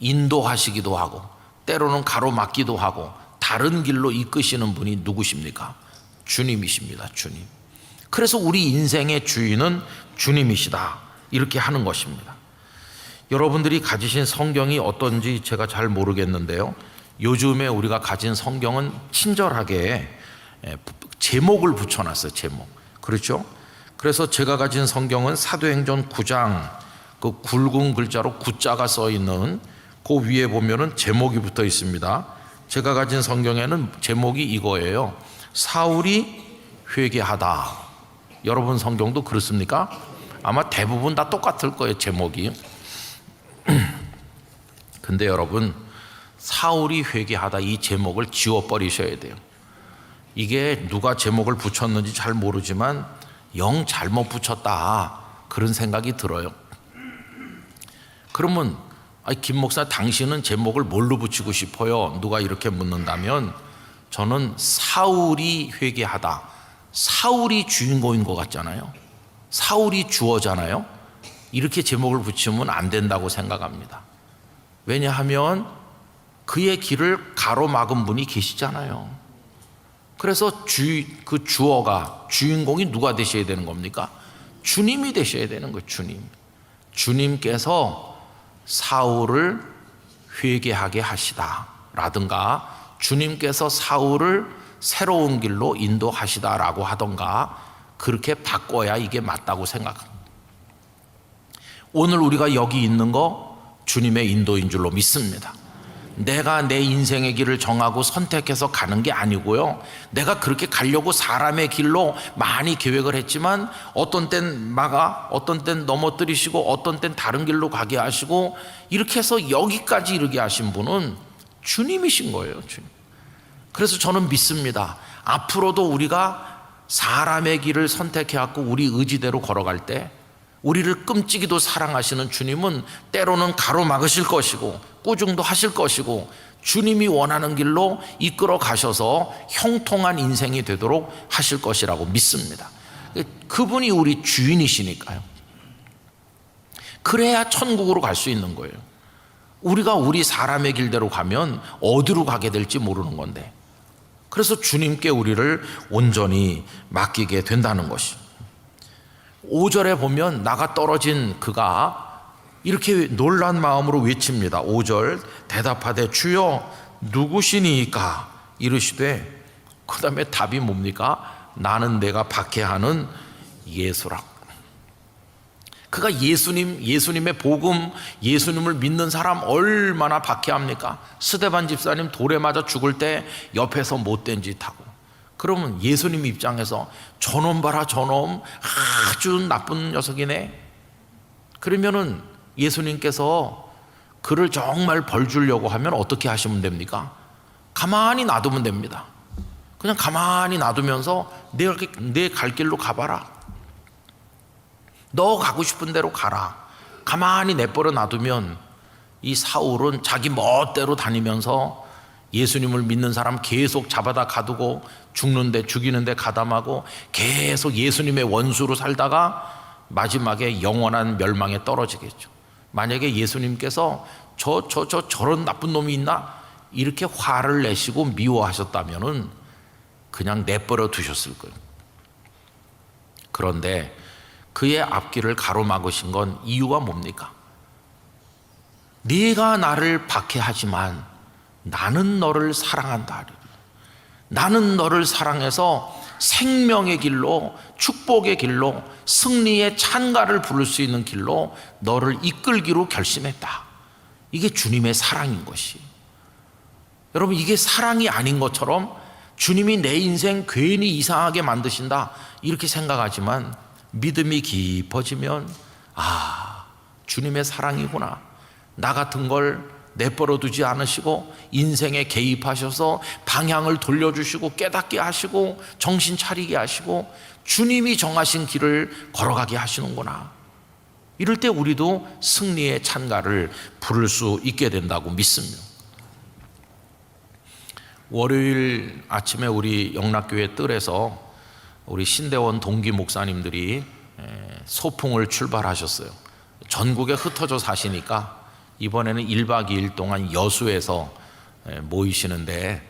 Speaker 1: 인도하시기도 하고 때로는 가로막기도 하고 다른 길로 이끄시는 분이 누구십니까? 주님이십니다. 주님. 그래서 우리 인생의 주인은 주님이시다, 이렇게 하는 것입니다. 여러분들이 가지신 성경이 어떤지 제가 잘 모르겠는데요, 요즘에 우리가 가진 성경은 친절하게 제목을 붙여놨어요. 제목. 그렇죠? 그래서 제가 가진 성경은 사도행전 9장 그 굵은 글자로 구자가 써 있는 그 위에 보면은 제목이 붙어 있습니다. 제가 가진 성경에는 제목이 이거예요. 사울이 회개하다. 여러분 성경도 그렇습니까? 아마 대부분 다 똑같을 거예요, 제목이. 근데 여러분, 사울이 회개하다 이 제목을 지워버리셔야 돼요. 이게 누가 제목을 붙였는지 잘 모르지만 영 잘못 붙였다, 그런 생각이 들어요. 그러면 김 목사, 당신은 제목을 뭘로 붙이고 싶어요? 누가 이렇게 묻는다면 저는 사울이 회개하다. 사울이 주인공인 것 같잖아요. 사울이 주어잖아요. 이렇게 제목을 붙이면 안 된다고 생각합니다. 왜냐하면 그의 길을 가로막은 분이 계시잖아요. 그래서 그 주어가, 주인공이 누가 되셔야 되는 겁니까? 주님이 되셔야 되는 거예요. 주님. 주님께서 사울을 회개하게 하시다 라든가, 주님께서 사울을 새로운 길로 인도하시다 라고 하던가, 그렇게 바꿔야 이게 맞다고 생각합니다. 오늘 우리가 여기 있는 거 주님의 인도인 줄로 믿습니다. 내가 내 인생의 길을 정하고 선택해서 가는 게 아니고요. 내가 그렇게 가려고 사람의 길로 많이 계획을 했지만 어떤 땐 막아, 어떤 땐 넘어뜨리시고 어떤 땐 다른 길로 가게 하시고 이렇게 해서 여기까지 이르게 하신 분은 주님이신 거예요. 주님. 그래서 저는 믿습니다. 앞으로도 우리가 사람의 길을 선택해갖고 우리 의지대로 걸어갈 때 우리를 끔찍이도 사랑하시는 주님은 때로는 가로막으실 것이고 꾸중도 하실 것이고 주님이 원하는 길로 이끌어 가셔서 형통한 인생이 되도록 하실 것이라고 믿습니다. 그분이 우리 주인이시니까요. 그래야 천국으로 갈 수 있는 거예요. 우리가 우리 사람의 길대로 가면 어디로 가게 될지 모르는 건데, 그래서 주님께 우리를 온전히 맡기게 된다는 것이. 5절에 보면 나가 떨어진 그가 이렇게 놀란 마음으로 외칩니다. 5절 대답하되 주여 누구시니까 이르시되, 그 다음에 답이 뭡니까? 나는 내가 박해하는 예수라. 그가 예수님의 복음, 예수님을 믿는 사람 얼마나 박해합니까? 스데반 집사님 돌에 맞아 죽을 때 옆에서 못된 짓 하고, 그러면 예수님 입장에서 저놈 봐라, 저놈 아주 나쁜 녀석이네. 그러면은 예수님께서 그를 정말 벌 주려고 하면 어떻게 하시면 됩니까? 가만히 놔두면 됩니다. 그냥 가만히 놔두면서 내 갈 길로 가봐라. 너 가고 싶은 대로 가라. 가만히 내버려 놔두면 이 사울은 자기 멋대로 다니면서 예수님을 믿는 사람 계속 잡아다 가두고 죽는데 죽이는데 가담하고 계속 예수님의 원수로 살다가 마지막에 영원한 멸망에 떨어지겠죠. 만약에 예수님께서 저런 나쁜 놈이 있나? 이렇게 화를 내시고 미워하셨다면은 그냥 내버려 두셨을 거예요. 그런데 그의 앞길을 가로막으신 건 이유가 뭡니까? 네가 나를 박해하지만 나는 너를 사랑한다. 나는 너를 사랑해서 생명의 길로, 축복의 길로, 승리의 찬가를 부를 수 있는 길로 너를 이끌기로 결심했다. 이게 주님의 사랑인 것이. 여러분, 이게 사랑이 아닌 것처럼 주님이 내 인생 괜히 이상하게 만드신다 이렇게 생각하지만, 믿음이 깊어지면 주님의 사랑이구나. 나 같은 걸 내버려 두지 않으시고 인생에 개입하셔서 방향을 돌려주시고 깨닫게 하시고 정신 차리게 하시고 주님이 정하신 길을 걸어가게 하시는구나. 이럴 때 우리도 승리의 찬가를 부를 수 있게 된다고 믿습니다. 월요일 아침에 우리 영락교회 뜰에서 우리 신대원 동기 목사님들이 소풍을 출발하셨어요. 전국에 흩어져 사시니까 이번에는 1박 2일 동안 여수에서 모이시는데,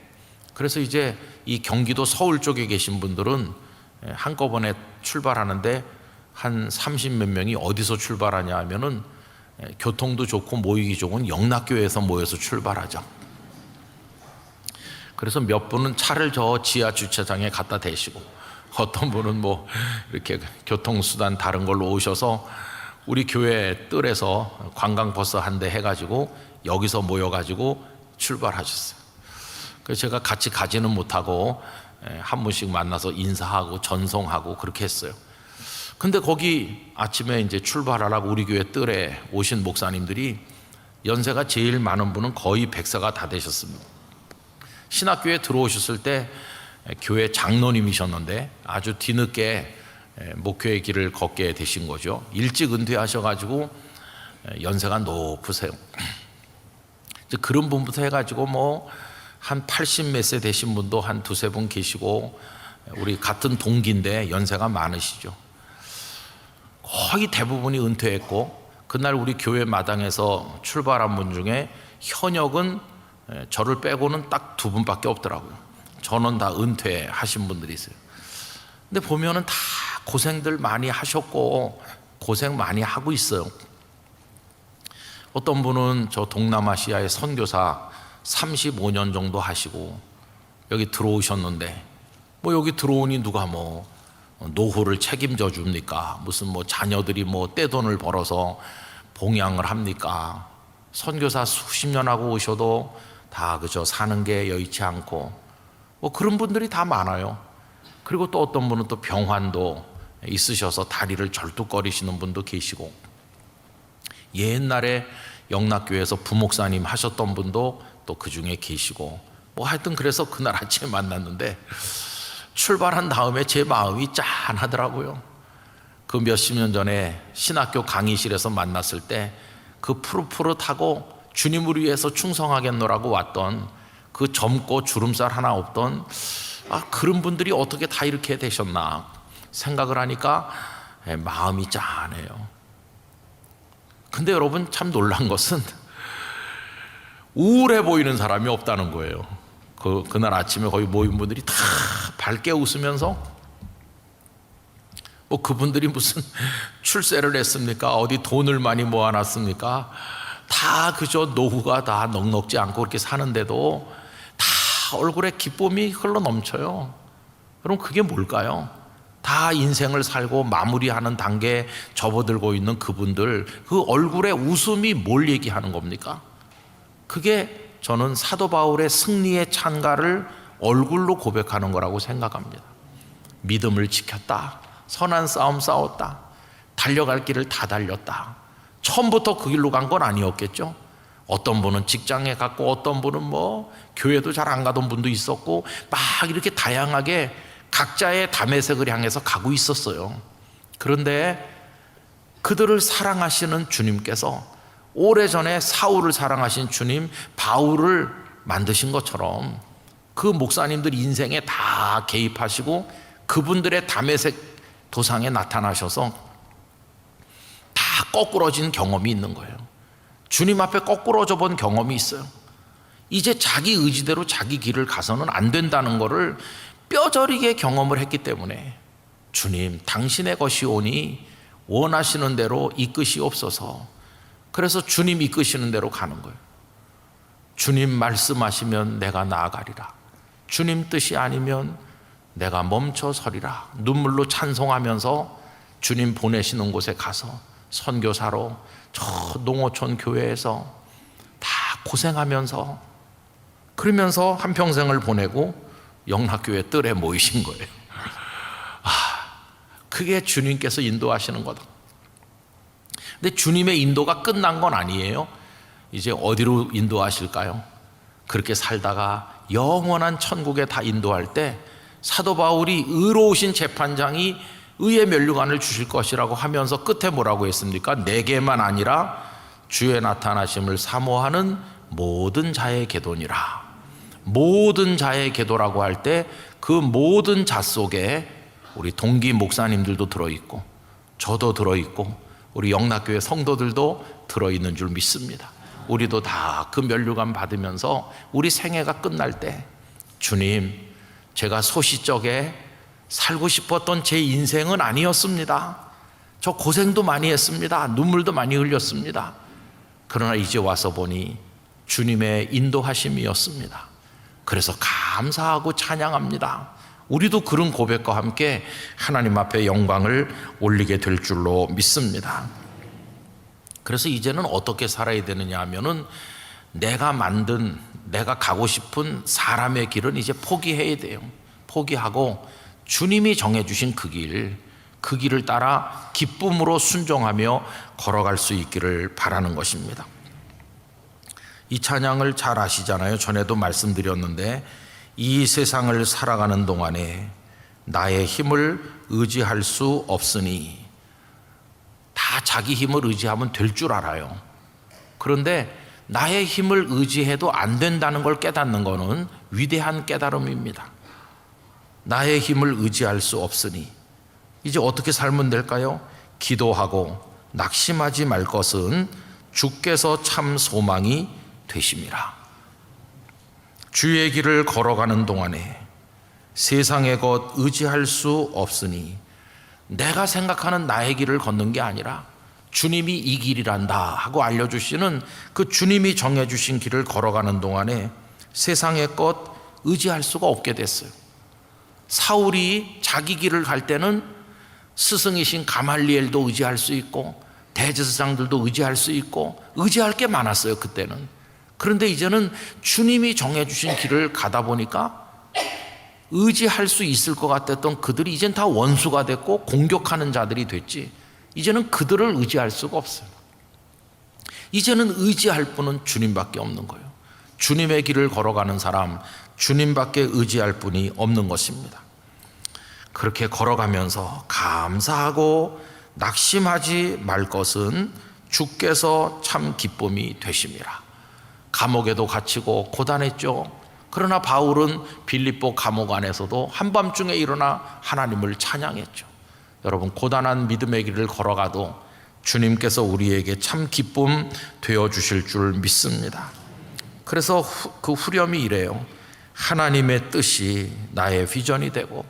Speaker 1: 그래서 이제 이 경기도 서울 쪽에 계신 분들은 한꺼번에 출발하는데 한 30몇 명이 어디서 출발하냐 하면은 교통도 좋고 모이기 좋은 영락교회에서 모여서 출발하죠. 그래서 몇 분은 차를 저 지하 주차장에 갖다 대시고, 어떤 분은 뭐 이렇게 교통수단 다른 걸로 오셔서 우리 교회 뜰에서 관광버스 한 대 해가지고 여기서 모여가지고 출발하셨어요. 그래서 제가 같이 가지는 못하고 한 분씩 만나서 인사하고 전송하고 그렇게 했어요. 근데 거기 아침에 이제 출발하라고 우리 교회 뜰에 오신 목사님들이 연세가 제일 많은 분은 거의 100세가 다 되셨습니다. 신학교에 들어오셨을 때 교회 장로님이셨는데 아주 뒤늦게 목회의 길을 걷게 되신 거죠. 일찍 은퇴하셔가지고 연세가 높으세요. 그런 분부터 해가지고 뭐 한 80 몇 세 되신 분도 한 두세 분 계시고, 우리 같은 동기인데 연세가 많으시죠. 거의 대부분이 은퇴했고, 그날 우리 교회 마당에서 출발한 분 중에 현역은 저를 빼고는 딱 2분밖에 없더라고요. 저는 다 은퇴하신 분들이 있어요. 근데 보면은 다 고생들 많이 하셨고 고생 많이 하고 있어요. 어떤 분은 저 동남아시아의 선교사 35년 정도 하시고 여기 들어오셨는데, 뭐 여기 들어오니 누가 뭐 노후를 책임져 줍니까? 무슨 뭐 자녀들이 뭐 떼돈을 벌어서 봉양을 합니까? 선교사 수십 년 하고 오셔도 다 그저 사는 게 여의치 않고 뭐 그런 분들이 다 많아요. 그리고 또 어떤 분은 또 병환도 있으셔서 다리를 절뚝거리시는 분도 계시고, 옛날에 영락교회에서 부목사님 하셨던 분도 또 그 중에 계시고, 뭐 하여튼 그래서 그날 아침에 만났는데 출발한 다음에 제 마음이 짠하더라고요. 그 몇십 년 전에 신학교 강의실에서 만났을 때 그 푸릇푸릇하고 주님을 위해서 충성하겠노라고 왔던 그 젊고 주름살 하나 없던 그런 분들이 어떻게 다 이렇게 되셨나 생각을 하니까 마음이 짠해요. 근데 여러분 참 놀란 것은 우울해 보이는 사람이 없다는 거예요. 그날 아침에 거기 모인 분들이 다 밝게 웃으면서, 뭐 그분들이 무슨 출세를 했습니까? 어디 돈을 많이 모아놨습니까? 다 그저 노후가 다 넉넉지 않고 그렇게 사는데도 다 얼굴에 기쁨이 흘러 넘쳐요. 그럼 그게 뭘까요? 다 인생을 살고 마무리하는 단계에 접어들고 있는 그분들, 그 얼굴에 웃음이 뭘 얘기하는 겁니까? 그게 저는 사도 바울의 승리의 찬가를 얼굴로 고백하는 거라고 생각합니다. 믿음을 지켰다, 선한 싸움 싸웠다, 달려갈 길을 다 달렸다. 처음부터 그 길로 간 건 아니었겠죠. 어떤 분은 직장에 갔고, 어떤 분은 뭐 교회도 잘 안 가던 분도 있었고, 막 이렇게 다양하게 각자의 담의색을 향해서 가고 있었어요. 그런데 그들을 사랑하시는 주님께서 오래전에 사울을 사랑하신 주님 바울을 만드신 것처럼 그 목사님들 인생에 다 개입하시고 그분들의 담의색 도상에 나타나셔서 다 거꾸러진 경험이 있는 거예요. 주님 앞에 거꾸러져 본 경험이 있어요. 이제 자기 의지대로 자기 길을 가서는 안 된다는 것을 뼈저리게 경험을 했기 때문에 주님 당신의 것이 오니 원하시는 대로 이끄시옵소서. 그래서 주님 이끄시는 대로 가는 거예요. 주님 말씀하시면 내가 나아가리라. 주님 뜻이 아니면 내가 멈춰 서리라. 눈물로 찬송하면서 주님 보내시는 곳에 가서 선교사로 저 농어촌 교회에서 다 고생하면서 그러면서 한평생을 보내고 영락교회 뜰에 모이신 거예요. 그게 주님께서 인도하시는 거다. 근데 주님의 인도가 끝난 건 아니에요. 이제 어디로 인도하실까요? 그렇게 살다가 영원한 천국에 다 인도할 때 사도 바울이 의로우신 재판장이 의의 면류관을 주실 것이라고 하면서 끝에 뭐라고 했습니까? 내게만 아니라 주의 나타나심을 사모하는 모든 자의 계도니라. 모든 자의 계도라고 할 때 그 모든 자 속에 우리 동기 목사님들도 들어있고 저도 들어있고 우리 영락교회 성도들도 들어있는 줄 믿습니다. 우리도 다 그 면류관 받으면서 우리 생애가 끝날 때 주님, 제가 소시적에 살고 싶었던 제 인생은 아니었습니다. 저 고생도 많이 했습니다. 눈물도 많이 흘렸습니다. 그러나 이제 와서 보니 주님의 인도하심이었습니다. 그래서 감사하고 찬양합니다. 우리도 그런 고백과 함께 하나님 앞에 영광을 올리게 될 줄로 믿습니다. 그래서 이제는 어떻게 살아야 되느냐 하면은 내가 만든, 내가 가고 싶은 사람의 길은 이제 포기해야 돼요. 포기하고 주님이 정해주신 그 길을 따라 기쁨으로 순종하며 걸어갈 수 있기를 바라는 것입니다. 이 찬양을 잘 아시잖아요. 전에도 말씀드렸는데 이 세상을 살아가는 동안에 나의 힘을 의지할 수 없으니, 다 자기 힘을 의지하면 될 줄 알아요. 그런데 나의 힘을 의지해도 안 된다는 걸 깨닫는 것은 위대한 깨달음입니다. 나의 힘을 의지할 수 없으니 이제 어떻게 살면 될까요? 기도하고 낙심하지 말 것은 주께서 참 소망이 되심이라. 주의 길을 걸어가는 동안에 세상의 것 의지할 수 없으니, 내가 생각하는 나의 길을 걷는 게 아니라 주님이 이 길이란다 하고 알려주시는 그 주님이 정해주신 길을 걸어가는 동안에 세상의 것 의지할 수가 없게 됐어요. 사울이 자기 길을 갈 때는 스승이신 가말리엘도 의지할 수 있고 대제사장들도 의지할 수 있고 의지할 게 많았어요. 그때는. 그런데 이제는 주님이 정해주신 길을 가다 보니까 의지할 수 있을 것 같았던 그들이 이젠 다 원수가 됐고 공격하는 자들이 됐지, 이제는 그들을 의지할 수가 없어요. 이제는 의지할 분은 주님밖에 없는 거예요. 주님의 길을 걸어가는 사람, 주님밖에 의지할 분이 없는 것입니다. 그렇게 걸어가면서 감사하고 낙심하지 말 것은 주께서 참 기쁨이 되심이라. 감옥에도 갇히고 고단했죠. 그러나 바울은 빌립보 감옥 안에서도 한밤중에 일어나 하나님을 찬양했죠. 여러분, 고단한 믿음의 길을 걸어가도 주님께서 우리에게 참 기쁨 되어 주실 줄 믿습니다. 그래서 그 후렴이 이래요. 하나님의 뜻이 나의 비전이 되고.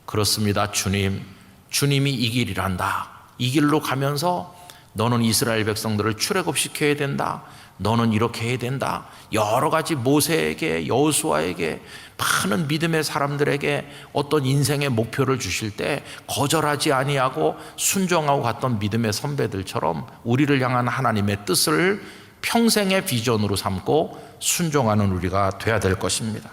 Speaker 1: 그렇습니다. 주님이 이 길이란다. 이 길로 가면서 너는 이스라엘 백성들을 출애굽시켜야 된다. 너는 이렇게 해야 된다. 여러 가지 모세에게, 여호수아에게, 많은 믿음의 사람들에게 어떤 인생의 목표를 주실 때 거절하지 아니하고 순종하고 갔던 믿음의 선배들처럼 우리를 향한 하나님의 뜻을 평생의 비전으로 삼고 순종하는 우리가 돼야 될 것입니다.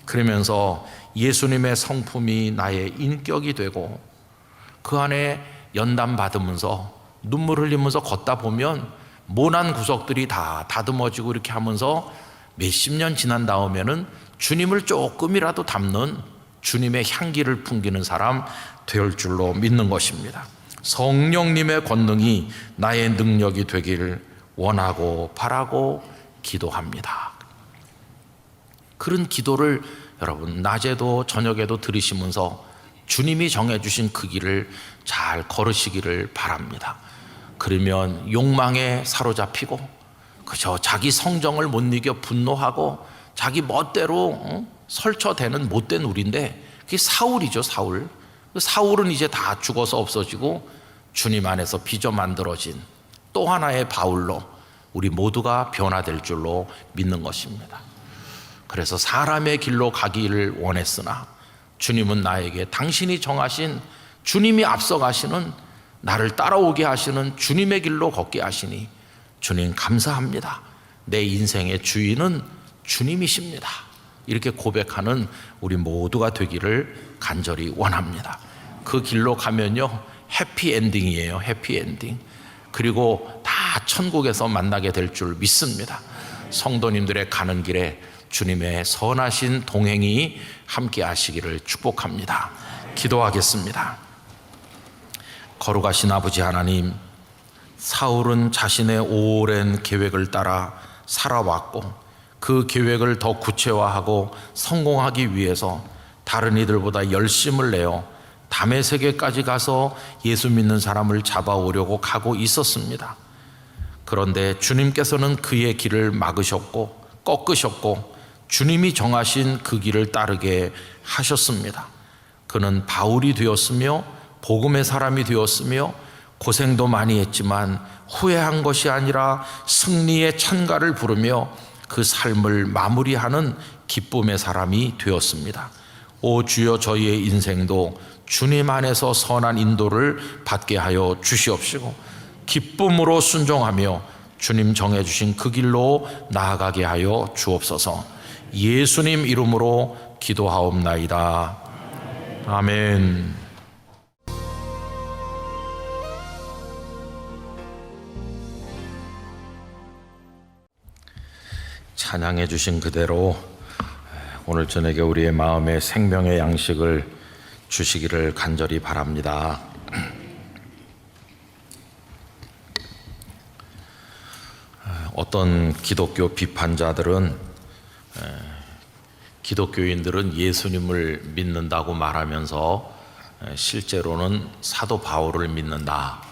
Speaker 1: 그러면서 예수님의 성품이 나의 인격이 되고 그 안에 연단 받으면서 눈물 흘리면서 걷다 보면 모난 구석들이 다 다듬어지고 이렇게 하면서 몇십 년 지난 다음에는 주님을 조금이라도 닮는 주님의 향기를 풍기는 사람 될 줄로 믿는 것입니다. 성령님의 권능이 나의 능력이 되기를 원하고 바라고 기도합니다. 그런 기도를 여러분 낮에도 저녁에도 들으시면서 주님이 정해주신 그 길을 잘 걸으시기를 바랍니다. 그러면 욕망에 사로잡히고 그저 자기 성정을 못 이겨 분노하고 자기 멋대로 설쳐대는 못된 우리인데 그게 사울이죠. 사울은 이제 다 죽어서 없어지고 주님 안에서 빚어 만들어진 또 하나의 바울로 우리 모두가 변화될 줄로 믿는 것입니다. 그래서 사람의 길로 가기를 원했으나 주님은 나에게 당신이 정하신, 주님이 앞서가시는, 나를 따라오게 하시는 주님의 길로 걷게 하시니 주님 감사합니다. 내 인생의 주인은 주님이십니다. 이렇게 고백하는 우리 모두가 되기를 간절히 원합니다. 그 길로 가면요 해피엔딩이에요. 해피엔딩. 그리고 다 천국에서 만나게 될 줄 믿습니다. 성도님들의 가는 길에 주님의 선하신 동행이 함께 하시기를 축복합니다. 기도하겠습니다. 거룩하신 아버지 하나님, 사울은 자신의 오랜 계획을 따라 살아왔고 그 계획을 더 구체화하고 성공하기 위해서 다른 이들보다 열심을 내어 다메섹에까지 가서 예수 믿는 사람을 잡아오려고 가고 있었습니다. 그런데 주님께서는 그의 길을 막으셨고 꺾으셨고 주님이 정하신 그 길을 따르게 하셨습니다. 그는 바울이 되었으며 복음의 사람이 되었으며 고생도 많이 했지만 후회한 것이 아니라 승리의 찬가를 부르며 그 삶을 마무리하는 기쁨의 사람이 되었습니다. 오 주여, 저희의 인생도 주님 안에서 선한 인도를 받게 하여 주시옵시고 기쁨으로 순종하며 주님 정해주신 그 길로 나아가게 하여 주옵소서. 예수님 이름으로 기도하옵나이다. 아멘. 찬양해 주신 그대로 오늘 저녁에 우리의 마음에 생명의 양식을 주시기를 간절히 바랍니다. 어떤 기독교 비판자들은 기독교인들은 예수님을 믿는다고 말하면서 실제로는 사도 바울을 믿는다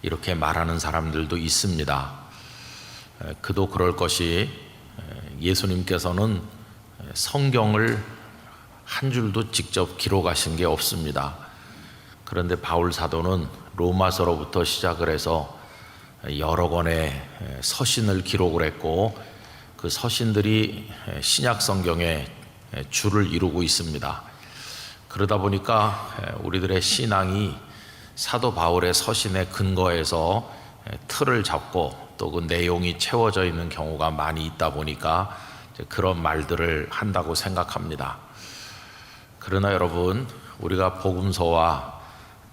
Speaker 1: 이렇게 말하는 사람들도 있습니다. 그도 그럴 것이 예수님께서는 성경을 한 줄도 직접 기록하신 게 없습니다. 그런데 바울 사도는 로마서로부터 시작을 해서 여러 권의 서신을 기록을 했고 그 서신들이 신약 성경의 줄을 이루고 있습니다. 그러다 보니까 우리들의 신앙이 사도 바울의 서신에 근거해서 틀을 잡고 또 그 내용이 채워져 있는 경우가 많이 있다 보니까 그런 말들을 한다고 생각합니다. 그러나 여러분, 우리가 복음서와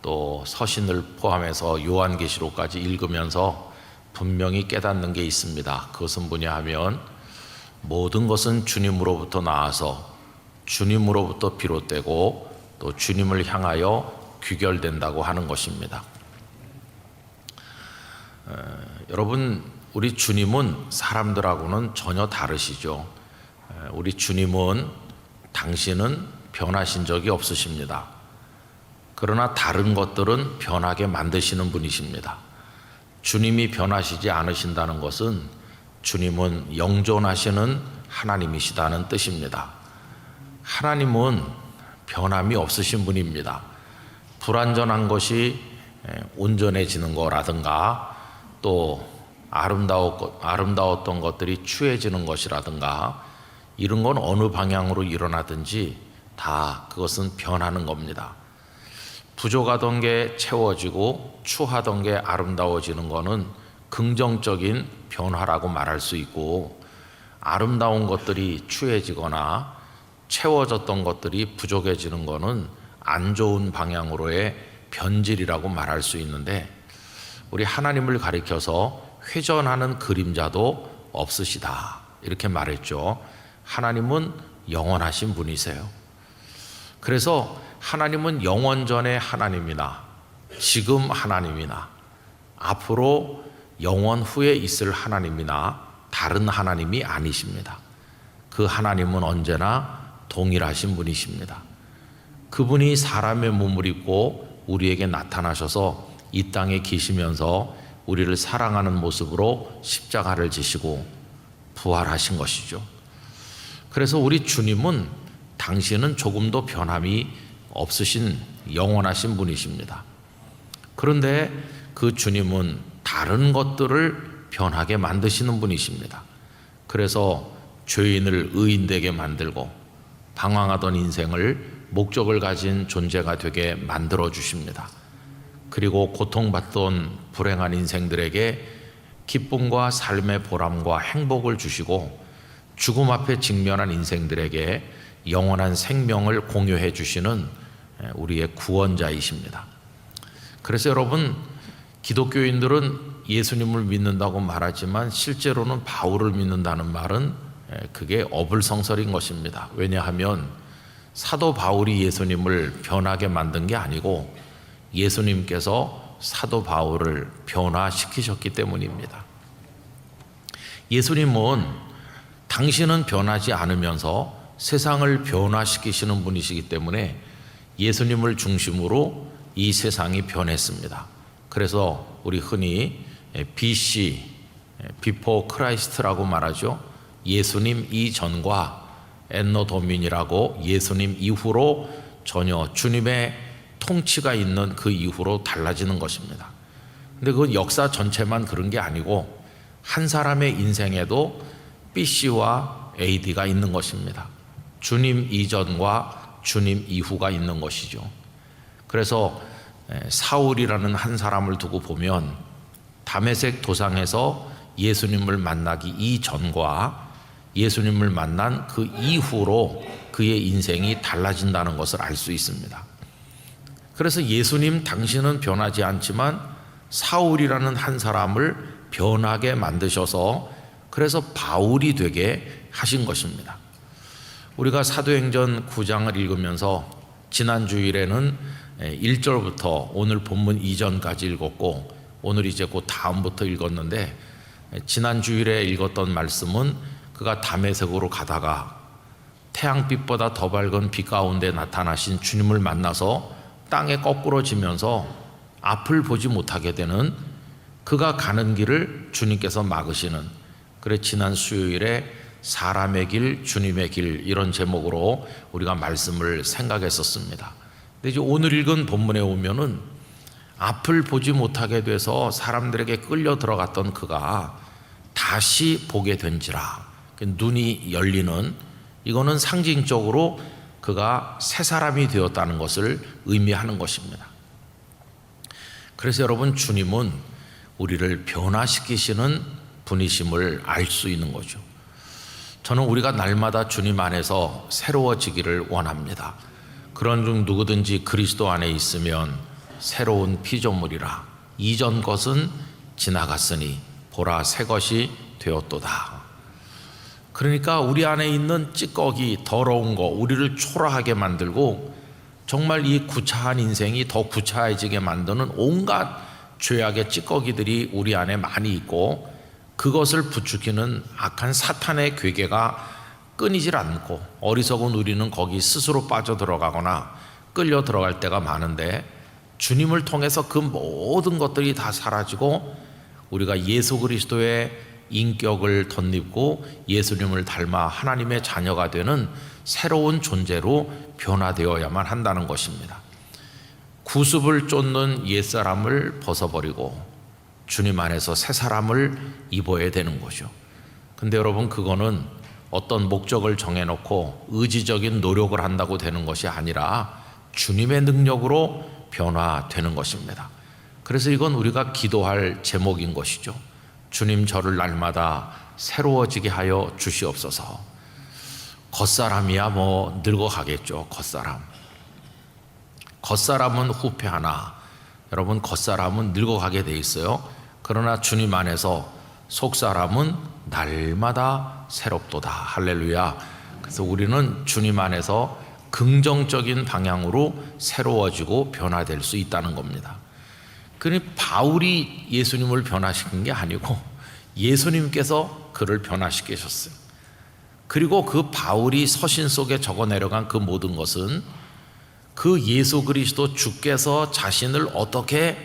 Speaker 1: 또 서신을 포함해서 요한계시록까지 읽으면서 분명히 깨닫는 게 있습니다. 그것은 뭐냐 하면 모든 것은 주님으로부터 나와서 주님으로부터 비롯되고 또 주님을 향하여 귀결된다고 하는 것입니다. 여러분, 우리 주님은 사람들하고는 전혀 다르시죠. 우리 주님은 당신은 변하신 적이 없으십니다. 그러나 다른 것들은 변하게 만드시는 분이십니다. 주님이 변하시지 않으신다는 것은 주님은 영존하시는 하나님이시다는 뜻입니다. 하나님은 변함이 없으신 분입니다. 불완전한 것이 온전해지는 거라든가 또 아름다웠던 것들이 추해지는 것이라든가 이런 건 어느 방향으로 일어나든지 다 그것은 변하는 겁니다. 부족하던 게 채워지고 추하던 게 아름다워지는 거는 긍정적인 변화라고 말할 수 있고, 아름다운 것들이 추해지거나 채워졌던 것들이 부족해지는 거는 안 좋은 방향으로의 변질이라고 말할 수 있는데, 우리 하나님을 가리켜서 회전하는 그림자도 없으시다 이렇게 말했죠. 하나님은 영원하신 분이세요. 그래서 하나님은 영원 전의 하나님이나 지금 하나님이나 앞으로 영원 후에 있을 하나님이나 다른 하나님이 아니십니다. 그 하나님은 언제나 동일하신 분이십니다. 그분이 사람의 몸을 입고 우리에게 나타나셔서 이 땅에 계시면서 우리를 사랑하는 모습으로 십자가를 지시고 부활하신 것이죠. 그래서 우리 주님은 당신은 조금도 변함이 없으신 영원하신 분이십니다. 그런데 그 주님은 다른 것들을 변하게 만드시는 분이십니다. 그래서 죄인을 의인되게 만들고 방황하던 인생을 목적을 가진 존재가 되게 만들어 주십니다. 그리고 고통받던 불행한 인생들에게 기쁨과 삶의 보람과 행복을 주시고 죽음 앞에 직면한 인생들에게 영원한 생명을 공유해 주시는 우리의 구원자이십니다. 그래서 여러분, 기독교인들은 예수님을 믿는다고 말하지만 실제로는 바울을 믿는다는 말은 그게 어불성설인 것입니다. 왜냐하면 사도 바울이 예수님을 변하게 만든 게 아니고 예수님께서 사도 바울을 변화시키셨기 때문입니다. 예수님은 당신은 변하지 않으면서 세상을 변화시키시는 분이시기 때문에 예수님을 중심으로 이 세상이 변했습니다. 그래서 우리 흔히 BC, Before Christ라고 말하죠. 예수님 이전과 엔노 도민이라고 예수님 이후로 전혀 주님의 통치가 있는 그 이후로 달라지는 것입니다. 근데 그건 역사 전체만 그런 게 아니고 한 사람의 인생에도 BC와 AD가 있는 것입니다. 주님 이전과 주님 이후가 있는 것이죠. 그래서 사울이라는 한 사람을 두고 보면 다메섹 도상에서 예수님을 만나기 이전과 예수님을 만난 그 이후로 그의 인생이 달라진다는 것을 알 수 있습니다. 그래서 예수님 당신은 변하지 않지만 사울이라는 한 사람을 변하게 만드셔서 그래서 바울이 되게 하신 것입니다. 우리가 사도행전 9장을 읽으면서 지난 주일에는 1절부터 오늘 본문 이전까지 읽었고 오늘 이제 곧 다음부터 읽었는데, 지난 주일에 읽었던 말씀은 그가 다메섹으로 가다가 태양빛보다 더 밝은 빛 가운데 나타나신 주님을 만나서 땅에 거꾸로 지면서 앞을 보지 못하게 되는, 그가 가는 길을 주님께서 막으시는, 그래 지난 수요일에 사람의 길, 주님의 길 이런 제목으로 우리가 말씀을 생각했었습니다. 근데 이제 오늘 읽은 본문에 오면은 앞을 보지 못하게 돼서 사람들에게 끌려 들어갔던 그가 다시 보게 된지라, 눈이 열리는, 이거는 상징적으로 그가 새 사람이 되었다는 것을 의미하는 것입니다. 그래서 여러분, 주님은 우리를 변화시키시는 분이심을 알 수 있는 거죠. 저는 우리가 날마다 주님 안에서 새로워지기를 원합니다. 그런 중 누구든지 그리스도 안에 있으면 새로운 피조물이라 이전 것은 지나갔으니 보라 새 것이 되었도다. 그러니까 우리 안에 있는 찌꺼기, 더러운 거, 우리를 초라하게 만들고 정말 이 구차한 인생이 더 구차해지게 만드는 온갖 죄악의 찌꺼기들이 우리 안에 많이 있고, 그것을 부추기는 악한 사탄의 괴계가 끊이질 않고 어리석은 우리는 거기 스스로 빠져들어가거나 끌려 들어갈 때가 많은데, 주님을 통해서 그 모든 것들이 다 사라지고 우리가 예수 그리스도의 인격을 덧입고 예수님을 닮아 하나님의 자녀가 되는 새로운 존재로 변화되어야만 한다는 것입니다. 구습을 쫓는 옛사람을 벗어버리고 주님 안에서 새 사람을 입어야 되는 거죠. 근데 여러분, 그거는 어떤 목적을 정해놓고 의지적인 노력을 한다고 되는 것이 아니라 주님의 능력으로 변화되는 것입니다. 그래서 이건 우리가 기도할 제목인 것이죠. 주님, 저를 날마다 새로워지게 하여 주시옵소서. 겉사람이야 뭐 늙어가겠죠. 겉사람은 후패하나, 여러분, 겉사람은 늙어가게 돼 있어요. 그러나 주님 안에서 속사람은 날마다 새롭도다. 할렐루야. 그래서 우리는 주님 안에서 긍정적인 방향으로 새로워지고 변화될 수 있다는 겁니다. 그러니 바울이 예수님을 변화시킨 게 아니고 예수님께서 그를 변화시키셨어요. 그리고 그 바울이 서신 속에 적어 내려간 그 모든 것은 그 예수 그리스도 주께서 자신을 어떻게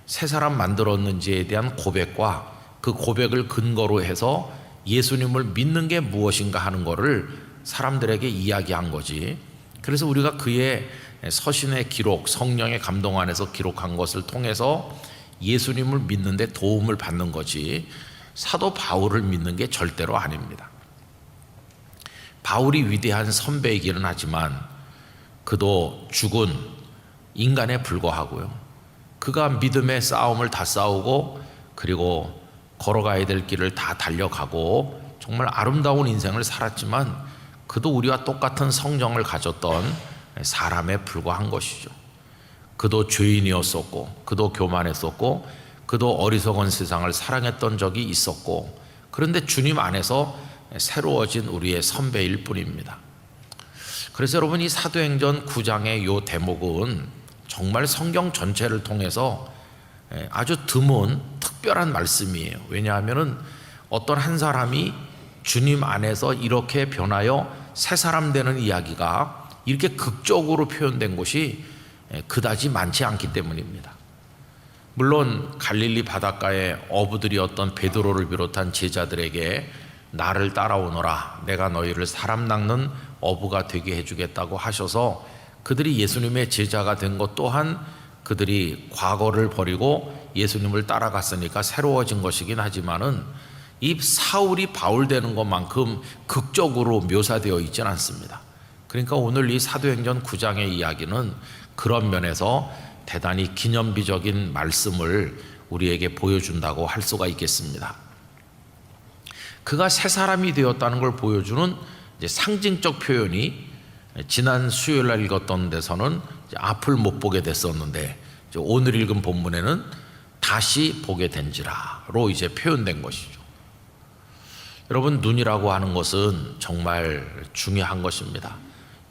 Speaker 1: 새 사람 만들었는지에 대한 고백과 그 고백을 근거로 해서 예수님을 믿는 게 무엇인가 하는 것을 사람들에게 이야기한 거지. 그래서 우리가 그의 서신의 기록, 성령의 감동 안에서 기록한 것을 통해서 예수님을 믿는 데 도움을 받는 거지, 사도 바울을 믿는 게 절대로 아닙니다. 바울이 위대한 선배이기는 하지만 그도 죽은 인간에 불과하고요. 그가 믿음의 싸움을 다 싸우고 그리고 걸어가야 될 길을 다 달려가고 정말 아름다운 인생을 살았지만 그도 우리와 똑같은 성정을 가졌던 사람에 불과한 것이죠. 그도 죄인이었었고 그도 교만했었고 그도 어리석은 세상을 사랑했던 적이 있었고, 그런데 주님 안에서 새로워진 우리의 선배일 뿐입니다. 그래서 여러분, 이 사도행전 9장의 이 대목은 정말 성경 전체를 통해서 아주 드문 특별한 말씀이에요. 왜냐하면 어떤 한 사람이 주님 안에서 이렇게 변하여 새 사람 되는 이야기가 이렇게 극적으로 표현된 곳이 그다지 많지 않기 때문입니다. 물론 갈릴리 바닷가에 어부들이었던 베드로를 비롯한 제자들에게 나를 따라오너라, 내가 너희를 사람 낚는 어부가 되게 해주겠다고 하셔서 그들이 예수님의 제자가 된 것 또한 그들이 과거를 버리고 예수님을 따라갔으니까 새로워진 것이긴 하지만은 이 사울이 바울 되는 것만큼 극적으로 묘사되어 있지는 않습니다. 그러니까 오늘 이 사도행전 9장의 이야기는 그런 면에서 대단히 기념비적인 말씀을 우리에게 보여준다고 할 수가 있겠습니다. 그가 새 사람이 되었다는 걸 보여주는 이제 상징적 표현이 지난 수요일 날 읽었던 데서는 앞을 못 보게 됐었는데 오늘 읽은 본문에는 다시 보게 된지라로 이제 표현된 것이죠. 여러분, 눈이라고 하는 것은 정말 중요한 것입니다.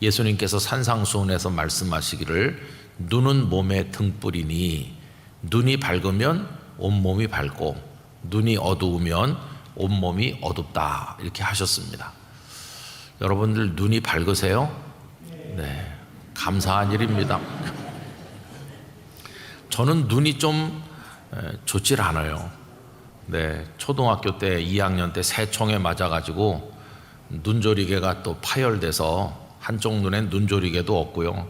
Speaker 1: 예수님께서 산상수훈에서 말씀하시기를 눈은 몸의 등불이니 눈이 밝으면 온몸이 밝고 눈이 어두우면 온몸이 어둡다, 이렇게 하셨습니다. 여러분들 눈이 밝으세요? 네, 감사한 일입니다. 저는 눈이 좀 좋질 않아요. 네, 초등학교 때 2학년 때 새총에 맞아가지고 눈조리개가 또 파열돼서 한쪽 눈엔 눈조리개도 없고요.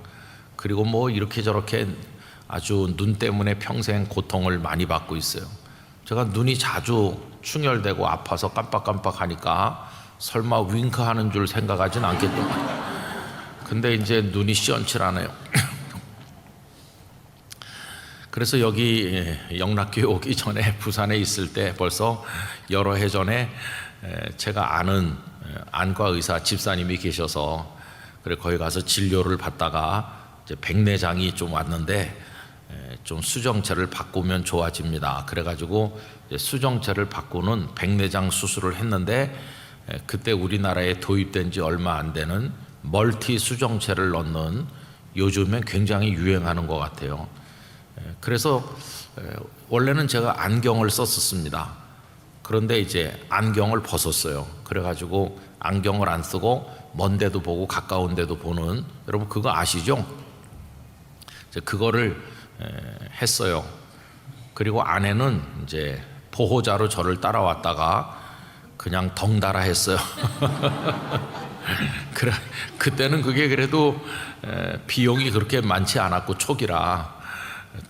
Speaker 1: 그리고 뭐 이렇게 저렇게 아주 눈 때문에 평생 고통을 많이 받고 있어요. 제가 눈이 자주 충혈되고 아파서 깜빡깜빡하니까 설마 윙크하는 줄 생각하진 않겠더만. 근데 이제 눈이 시원치라네요. 그래서 여기 영락교회 오기 전에 부산에 있을 때 벌써 여러 해 전에 제가 아는 안과 의사 집사님이 계셔서 그래 거기 가서 진료를 받다가 이제 백내장이 좀 왔는데 좀 수정체를 바꾸면 좋아집니다. 그래가지고 수정체를 바꾸는 백내장 수술을 했는데 그때 우리나라에 도입된 지 얼마 안 되는 멀티 수정체를 넣는 요즘엔 굉장히 유행하는 것 같아요. 그래서 원래는 제가 안경을 썼었습니다. 그런데 이제 안경을 벗었어요. 그래가지고 안경을 안 쓰고 먼 데도 보고 가까운 데도 보는, 여러분 그거 아시죠? 그거를 했어요. 그리고 아내는 이제 보호자로 저를 따라왔다가 그냥 덩달아 했어요. 그래, 그때는 그게 그래도 비용이 그렇게 많지 않았고 초기라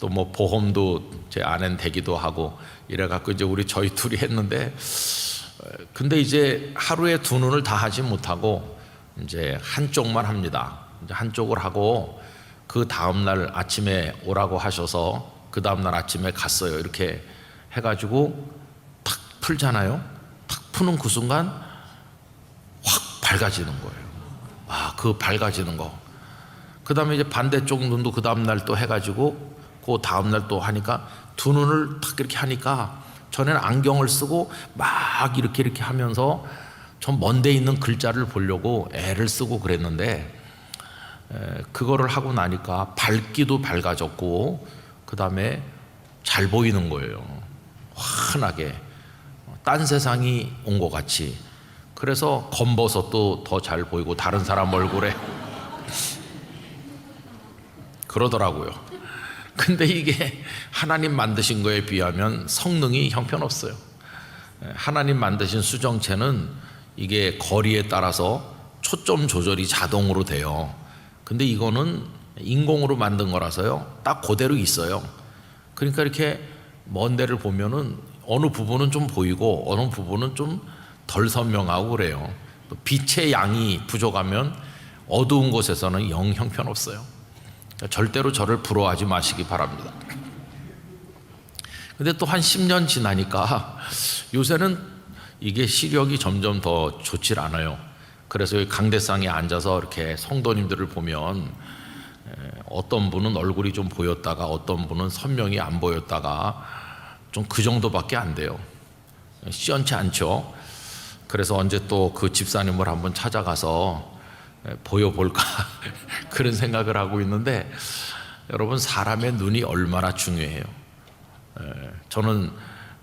Speaker 1: 또 뭐 보험도 제 아내는 되기도 하고 이래갖고 이제 저희 둘이 했는데, 근데 이제 하루에 두 눈을 다 하지 못하고 이제 한쪽만 합니다. 이제 한쪽을 하고 그 다음날 아침에 오라고 하셔서 그 다음날 아침에 갔어요. 이렇게 해가지고 탁 풀잖아요. 탁 푸는 그 순간 확 밝아지는 거예요. 그 밝아지는 거. 그 다음에 이제 반대쪽 눈도 그 다음날 또 해가지고 그 다음날 또 하니까 두 눈을 탁 이렇게 하니까, 전에는 안경을 쓰고 막 이렇게 하면서 좀 먼 데 있는 글자를 보려고 애를 쓰고 그랬는데 그거를 하고 나니까 밝기도 밝아졌고 그 다음에 잘 보이는 거예요. 환하게 딴 세상이 온 것 같이. 그래서 검버섯도 더 잘 보이고 다른 사람 얼굴에 그러더라고요. 근데 이게 하나님 만드신 거에 비하면 성능이 형편없어요. 하나님 만드신 수정체는 이게 거리에 따라서 초점 조절이 자동으로 돼요. 근데 이거는 인공으로 만든 거라서요, 딱 그대로 있어요. 그러니까 이렇게 먼 데를 보면은 어느 부분은 좀 보이고 어느 부분은 좀 덜 선명하고 그래요. 또 빛의 양이 부족하면 어두운 곳에서는 영 형편없어요. 그러니까 절대로 저를 부러워하지 마시기 바랍니다. 근데 또 한 10년 지나니까 요새는 이게 시력이 점점 더 좋질 않아요. 그래서 여기 강대상에 앉아서 이렇게 성도님들을 보면 어떤 분은 얼굴이 좀 보였다가 어떤 분은 선명히 안 보였다가 좀 그 정도밖에 안 돼요. 시원치 않죠. 그래서 언제 또 그 집사님을 한번 찾아가서 보여볼까 그런 생각을 하고 있는데, 여러분 사람의 눈이 얼마나 중요해요. 저는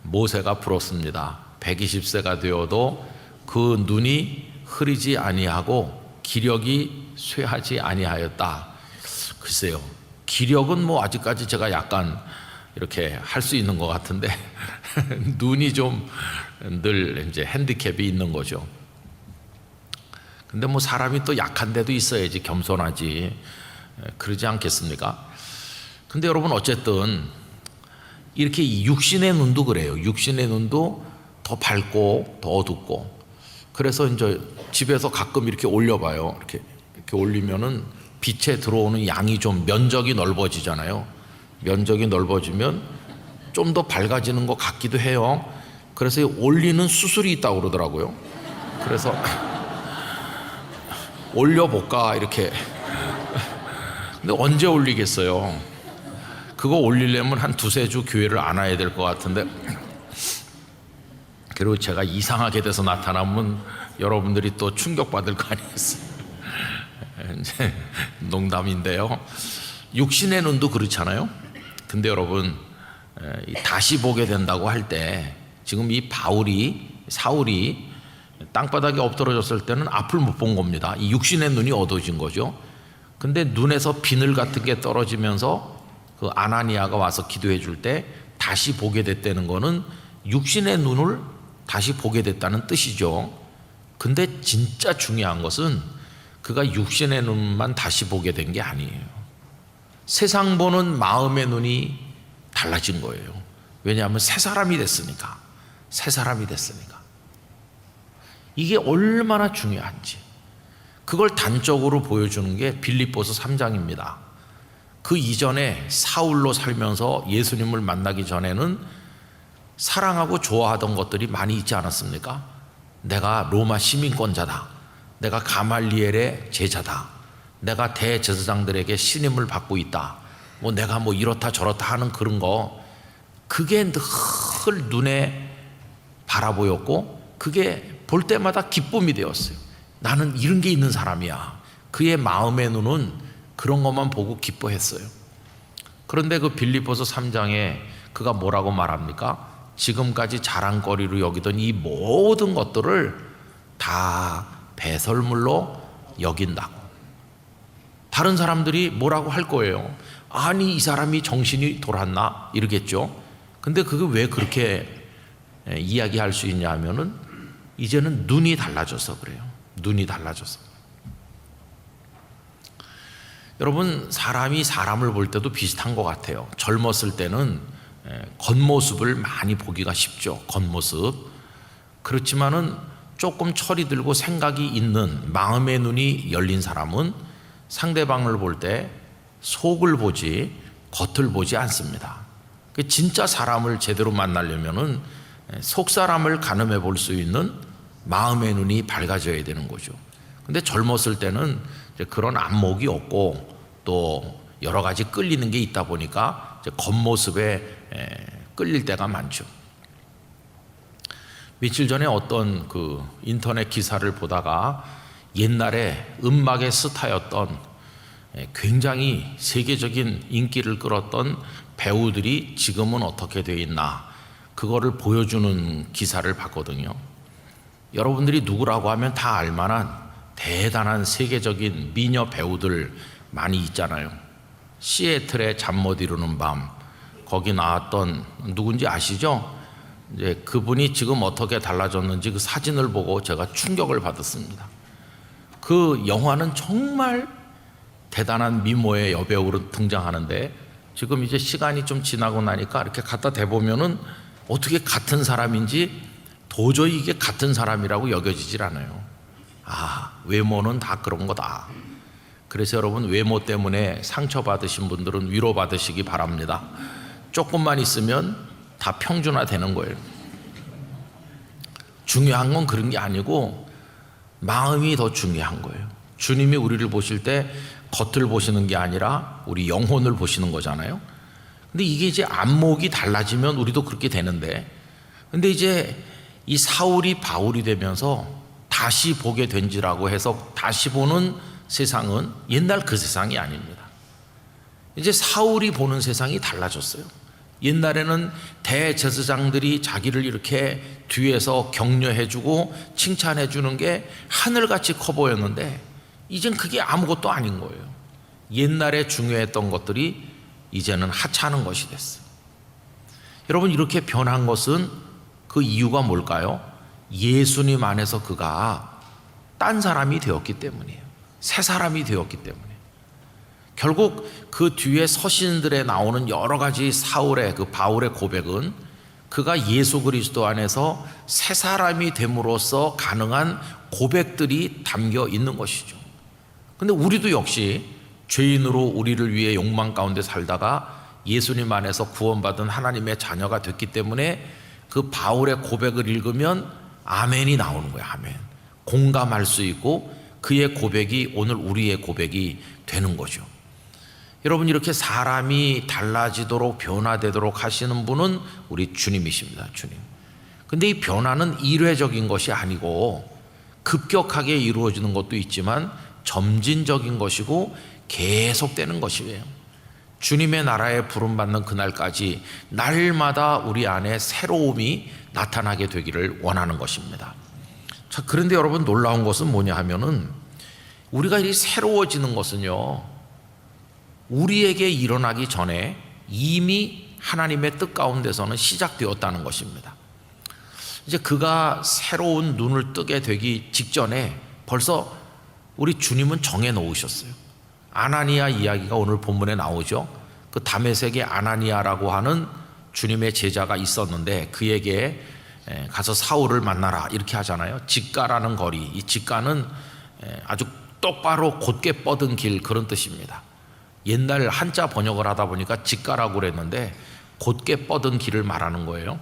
Speaker 1: 모세가 부럽습니다. 120세가 되어도 그 눈이 흐리지 아니하고 기력이 쇠하지 아니하였다. 글쎄요, 기력은 뭐 아직까지 제가 약간 이렇게 할 수 있는 것 같은데 눈이 좀 늘 이제 핸디캡이 있는 거죠. 근데 뭐 사람이 또 약한 데도 있어야지 겸손하지, 그러지 않겠습니까? 근데 여러분 어쨌든 이렇게 육신의 눈도 그래요. 육신의 눈도 더 밝고 더 어둡고. 그래서 이제 집에서 가끔 이렇게 올려봐요. 이렇게 올리면은 빛에 들어오는 양이 좀 면적이 넓어지잖아요. 면적이 넓어지면 좀 더 밝아지는 것 같기도 해요. 그래서 올리는 수술이 있다고 그러더라고요. 그래서 올려볼까 이렇게. 근데 언제 올리겠어요? 그거 올리려면 한 두세 주 교회를 안 와야 될 것 같은데, 그리고 제가 이상하게 돼서 나타나면 여러분들이 또 충격받을 거 아니겠어요? 이제 농담인데요. 육신의 눈도 그렇잖아요. 근데 여러분 다시 보게 된다고 할 때, 지금 이 사울이 땅바닥에 엎드러졌을 때는 앞을 못 본 겁니다. 이 육신의 눈이 어두워진 거죠. 근데 눈에서 비늘 같은 게 떨어지면서 그 아나니아가 와서 기도해 줄 때 다시 보게 됐다는 거는 육신의 눈을 다시 보게 됐다는 뜻이죠. 근데 진짜 중요한 것은 그가 육신의 눈만 다시 보게 된 게 아니에요. 세상 보는 마음의 눈이 달라진 거예요. 왜냐하면 새 사람이 됐으니까. 이게 얼마나 중요한지 그걸 단적으로 보여주는 게 빌립보서 3장입니다. 그 이전에 사울로 살면서 예수님을 만나기 전에는 사랑하고 좋아하던 것들이 많이 있지 않았습니까? 내가 로마 시민권자다, 내가 가말리엘의 제자다, 내가 대제사장들에게 신임을 받고 있다, 뭐 내가 뭐 이렇다 저렇다 하는 그런 거, 그게 늘 눈에 바라보였고 그게 볼 때마다 기쁨이 되었어요. 나는 이런 게 있는 사람이야. 그의 마음의 눈은 그런 것만 보고 기뻐했어요. 그런데 그 빌립보서 3장에 그가 뭐라고 말합니까? 지금까지 자랑거리로 여기던 이 모든 것들을 다 배설물로 여긴다고. 다른 사람들이 뭐라고 할 거예요? 아니, 이 사람이 정신이 돌았나? 이러겠죠. 근데 그게 왜 그렇게 이야기할 수 있냐 하면은 이제는 눈이 달라져서 그래요. 눈이 달라져서. 여러분, 사람이 사람을 볼 때도 비슷한 것 같아요. 젊었을 때는 겉모습을 많이 보기가 쉽죠. 겉모습. 그렇지만은 조금 철이 들고 생각이 있는 마음의 눈이 열린 사람은 상대방을 볼 때 속을 보지 겉을 보지 않습니다. 진짜 사람을 제대로 만나려면은 속 사람을 가늠해 볼 수 있는 마음의 눈이 밝아져야 되는 거죠. 근데 젊었을 때는 그런 안목이 없고 또 여러 가지 끌리는 게 있다 보니까 겉모습에 끌릴 때가 많죠. 며칠 전에 어떤 그 인터넷 기사를 보다가 옛날에 음악의 스타였던 굉장히 세계적인 인기를 끌었던 배우들이 지금은 어떻게 되어 있나, 그거를 보여주는 기사를 봤거든요. 여러분들이 누구라고 하면 다 알만한 대단한 세계적인 미녀 배우들 많이 있잖아요. 시애틀의 잠 못 이루는 밤, 거기 나왔던 누군지 아시죠? 이제 그분이 지금 어떻게 달라졌는지 그 사진을 보고 제가 충격을 받았습니다. 그 영화는 정말 대단한 미모의 여배우로 등장하는데 지금 이제 시간이 좀 지나고 나니까 이렇게 갖다 대보면은 어떻게 같은 사람인지 도저히 이게 같은 사람이라고 여겨지질 않아요. 아, 외모는 다 그런 거다. 그래서 여러분, 외모 때문에 상처받으신 분들은 위로받으시기 바랍니다. 조금만 있으면 다 평준화 되는 거예요. 중요한 건 그런 게 아니고 마음이 더 중요한 거예요. 주님이 우리를 보실 때 겉을 보시는 게 아니라 우리 영혼을 보시는 거잖아요. 근데 이게 이제 안목이 달라지면 우리도 그렇게 되는데, 근데 이제 이 사울이 바울이 되면서 다시 보게 된지라고 해서 다시 보는 세상은 옛날 그 세상이 아닙니다. 이제 사울이 보는 세상이 달라졌어요. 옛날에는 대제사장들이 자기를 이렇게 뒤에서 격려해주고 칭찬해주는 게 하늘같이 커 보였는데 이젠 그게 아무것도 아닌 거예요. 옛날에 중요했던 것들이 이제는 하찮은 것이 됐어요. 여러분, 이렇게 변한 것은 그 이유가 뭘까요? 예수님 안에서 그가 딴 사람이 되었기 때문이에요. 새 사람이 되었기 때문에. 결국 그 뒤에 서신들에 나오는 여러 가지 사울의 그 바울의 고백은 그가 예수 그리스도 안에서 새 사람이 됨으로써 가능한 고백들이 담겨 있는 것이죠. 근데 우리도 역시 죄인으로 우리를 위해 욕망 가운데 살다가 예수님 안에서 구원받은 하나님의 자녀가 됐기 때문에 그 바울의 고백을 읽으면 아멘이 나오는 거예요. 아멘. 공감할 수 있고 그의 고백이 오늘 우리의 고백이 되는 거죠. 여러분, 이렇게 사람이 달라지도록 변화되도록 하시는 분은 우리 주님이십니다. 주님. 근데 이 변화는 일회적인 것이 아니고 급격하게 이루어지는 것도 있지만 점진적인 것이고 계속되는 것이에요. 주님의 나라에 부름받는 그날까지 날마다 우리 안에 새로움이 나타나게 되기를 원하는 것입니다. 자, 그런데 여러분, 놀라운 것은 뭐냐 하면은 우리가 이 새로워지는 것은요, 우리에게 일어나기 전에 이미 하나님의 뜻 가운데서는 시작되었다는 것입니다. 이제 그가 새로운 눈을 뜨게 되기 직전에 벌써 우리 주님은 정해 놓으셨어요. 아나니아 이야기가 오늘 본문에 나오죠. 그 다메섹의 아나니아라고 하는 주님의 제자가 있었는데 그에게 가서 사울을 만나라 이렇게 하잖아요. 직가라는 거리, 이 직가는 아주 똑바로 곧게 뻗은 길, 그런 뜻입니다. 옛날 한자 번역을 하다 보니까 직가라고 그랬는데 곧게 뻗은 길을 말하는 거예요.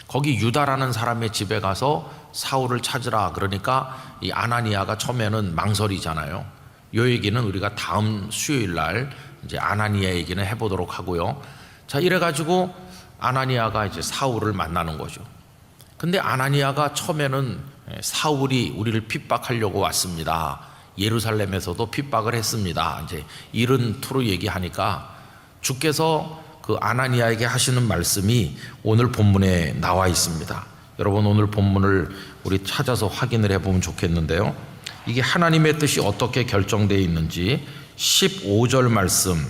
Speaker 1: 거기 유다라는 사람의 집에 가서 사울을 찾으라 그러니까 이 아나니아가 처음에는 망설이잖아요. 이 얘기는 우리가 다음 수요일 날 이제 아나니아 얘기는 해보도록 하고요. 자, 이래가지고 아나니아가 이제 사울을 만나는 거죠. 근데 아나니아가 처음에는 사울이 우리를 핍박하려고 왔습니다. 예루살렘에서도 핍박을 했습니다. 이제 이런 투로 얘기하니까 주께서 그 아나니아에게 하시는 말씀이 오늘 본문에 나와 있습니다. 여러분 오늘 본문을 우리 찾아서 확인을 해보면 좋겠는데요. 이게 하나님의 뜻이 어떻게 결정되어 있는지 15절 말씀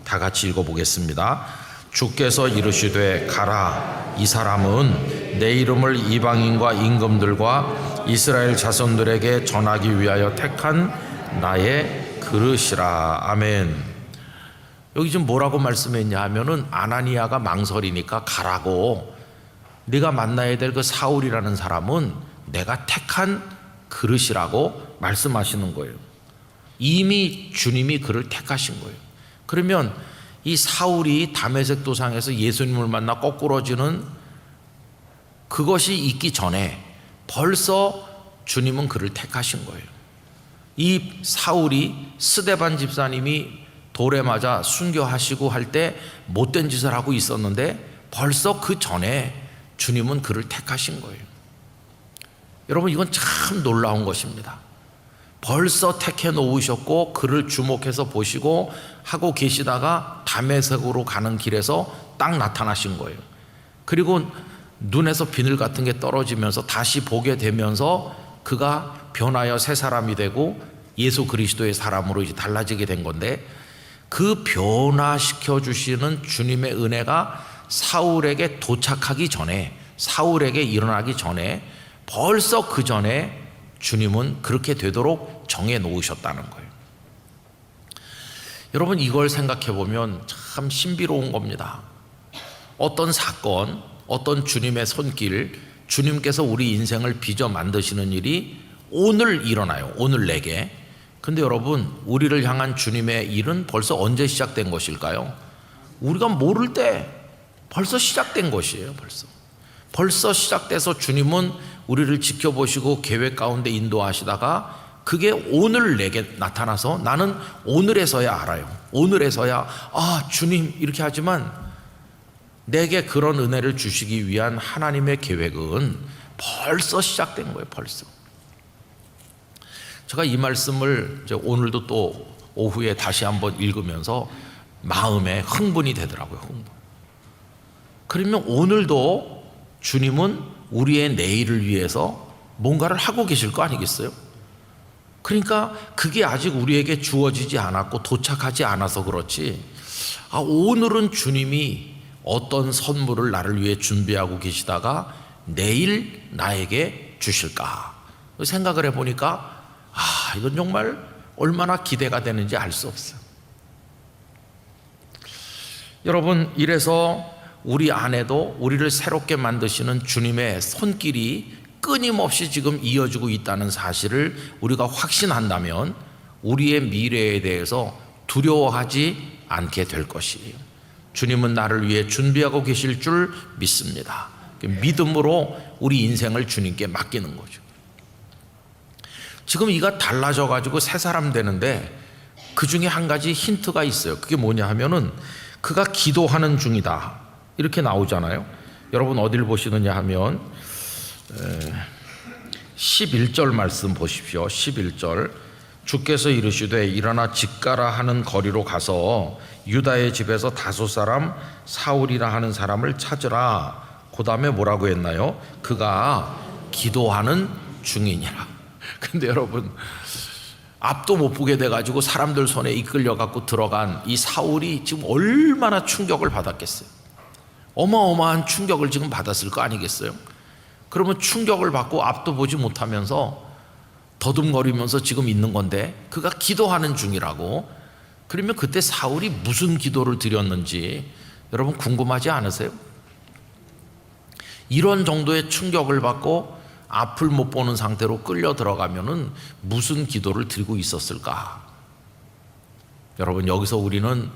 Speaker 1: 다 같이 읽어보겠습니다. 주께서 이르시되 가라, 이 사람은 내 이름을 이방인과 임금들과 이스라엘 자손들에게 전하기 위하여 택한 나의 그릇이라. 아멘. 여기 지금 뭐라고 말씀했냐 하면은 아나니아가 망설이니까 가라고, 네가 만나야 될 그 사울이라는 사람은 내가 택한 그릇이라고 말씀하시는 거예요. 이미 주님이 그를 택하신 거예요. 그러면 이 사울이 다메섹 도상에서 예수님을 만나 거꾸러지는 그것이 있기 전에 벌써 주님은 그를 택하신 거예요. 이 사울이 스데반 집사님이 돌에 맞아 순교하시고 할 때 못된 짓을 하고 있었는데 벌써 그 전에 주님은 그를 택하신 거예요. 여러분 이건 참 놀라운 것입니다. 벌써 택해 놓으셨고 그를 주목해서 보시고 하고 계시다가 다메섹으로 가는 길에서 딱 나타나신 거예요. 그리고 눈에서 비늘 같은 게 떨어지면서 다시 보게 되면서 그가 변하여 새 사람이 되고 예수 그리스도의 사람으로 이제 달라지게 된 건데, 그 변화시켜 주시는 주님의 은혜가 사울에게 도착하기 전에, 사울에게 일어나기 전에 벌써 그 전에 주님은 그렇게 되도록 정해 놓으셨다는 거예요. 여러분 이걸 생각해 보면 참 신비로운 겁니다. 어떤 사건, 어떤 주님의 손길, 주님께서 우리 인생을 빚어 만드시는 일이 오늘 일어나요. 오늘 내게. 근데 여러분 우리를 향한 주님의 일은 벌써 언제 시작된 것일까요? 우리가 모를 때 벌써 시작된 것이에요. 벌써 시작돼서 주님은 우리를 지켜보시고 계획 가운데 인도하시다가 그게 오늘 내게 나타나서 나는 오늘에서야 알아요. 오늘에서야 주님 이렇게 하지만 내게 그런 은혜를 주시기 위한 하나님의 계획은 벌써 시작된 거예요. 벌써. 제가 이 말씀을 오늘도 또 오후에 다시 한번 읽으면서 마음에 흥분이 되더라고요. 그러면 오늘도 주님은 우리의 내일을 위해서 뭔가를 하고 계실 거 아니겠어요? 그러니까 그게 아직 우리에게 주어지지 않았고 도착하지 않아서 그렇지, 오늘은 주님이 어떤 선물을 나를 위해 준비하고 계시다가 내일 나에게 주실까 생각을 해보니까 이건 정말 얼마나 기대가 되는지 알 수 없어요. 여러분 이래서 우리 안에도 우리를 새롭게 만드시는 주님의 손길이 끊임없이 지금 이어지고 있다는 사실을 우리가 확신한다면 우리의 미래에 대해서 두려워하지 않게 될 것이에요. 주님은 나를 위해 준비하고 계실 줄 믿습니다. 믿음으로 우리 인생을 주님께 맡기는 거죠. 지금 이가 달라져 가지고 새 사람 되는데 그 중에 한 가지 힌트가 있어요. 그게 뭐냐 하면은 그가 기도하는 중이다 이렇게 나오잖아요. 여러분 어디를 보시느냐 하면 11절 말씀 보십시오. 11절 주께서 이르시되 일어나 직가라 하는 거리로 가서 유다의 집에서 다섯 사람 사울이라 하는 사람을 찾으라. 그 다음에 뭐라고 했나요? 그가 기도하는 중이니라. 근데 여러분 앞도 못 보게 돼가지고 사람들 손에 이끌려갖고 들어간 이 사울이 지금 얼마나 충격을 받았겠어요. 어마어마한 충격을 지금 받았을 거 아니겠어요? 그러면 충격을 받고 앞도 보지 못하면서 더듬거리면서 지금 있는 건데 그가 기도하는 중이라고. 그러면 그때 사울이 무슨 기도를 드렸는지 여러분 궁금하지 않으세요? 이런 정도의 충격을 받고 앞을 못 보는 상태로 끌려 들어가면은 무슨 기도를 드리고 있었을까? 여러분, 여기서 우리는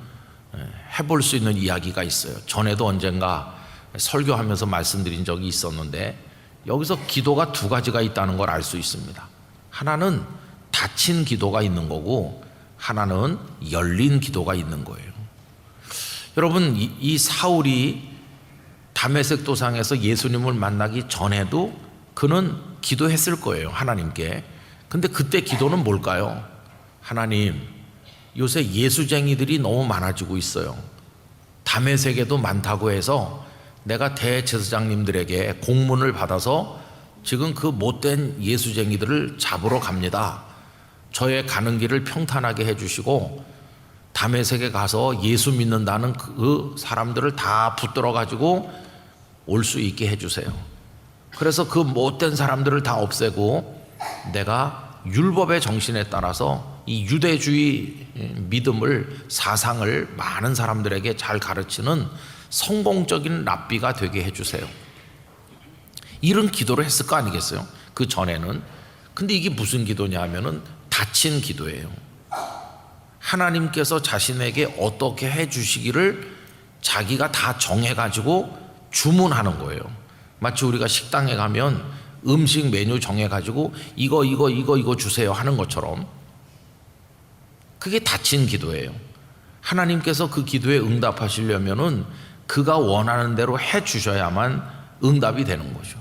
Speaker 1: 해볼 수 있는 이야기가 있어요. 전에도 언젠가 설교하면서 말씀드린 적이 있었는데, 여기서 기도가 두 가지가 있다는 걸 알 수 있습니다. 하나는 닫힌 기도가 있는 거고, 하나는 열린 기도가 있는 거예요. 여러분, 이 사울이 다메섹 도상에서 예수님을 만나기 전에도 그는 기도했을 거예요, 하나님께. 근데 그때 기도는 뭘까요? 하나님, 요새 예수쟁이들이 너무 많아지고 있어요. 다메섹에도 많다고 해서 내가 대제사장님들에게 공문을 받아서 지금 그 못된 예수쟁이들을 잡으러 갑니다. 저의 가는 길을 평탄하게 해주시고 다메섹에 가서 예수 믿는다는 그 사람들을 다 붙들어 가지고 올 수 있게 해주세요. 그래서 그 못된 사람들을 다 없애고 내가 율법의 정신에 따라서 이 유대주의 믿음을, 사상을 많은 사람들에게 잘 가르치는 성공적인 랍비가 되게 해주세요. 이런 기도를 했을 거 아니겠어요? 그 전에는. 근데 이게 무슨 기도냐 하면은 닫힌 기도예요. 하나님께서 자신에게 어떻게 해주시기를 자기가 다 정해가지고 주문하는 거예요. 마치 우리가 식당에 가면 음식 메뉴 정해가지고 이거 주세요 하는 것처럼, 그게 닫힌 기도예요. 하나님께서 그 기도에 응답하시려면은 그가 원하는 대로 해 주셔야만 응답이 되는 거죠.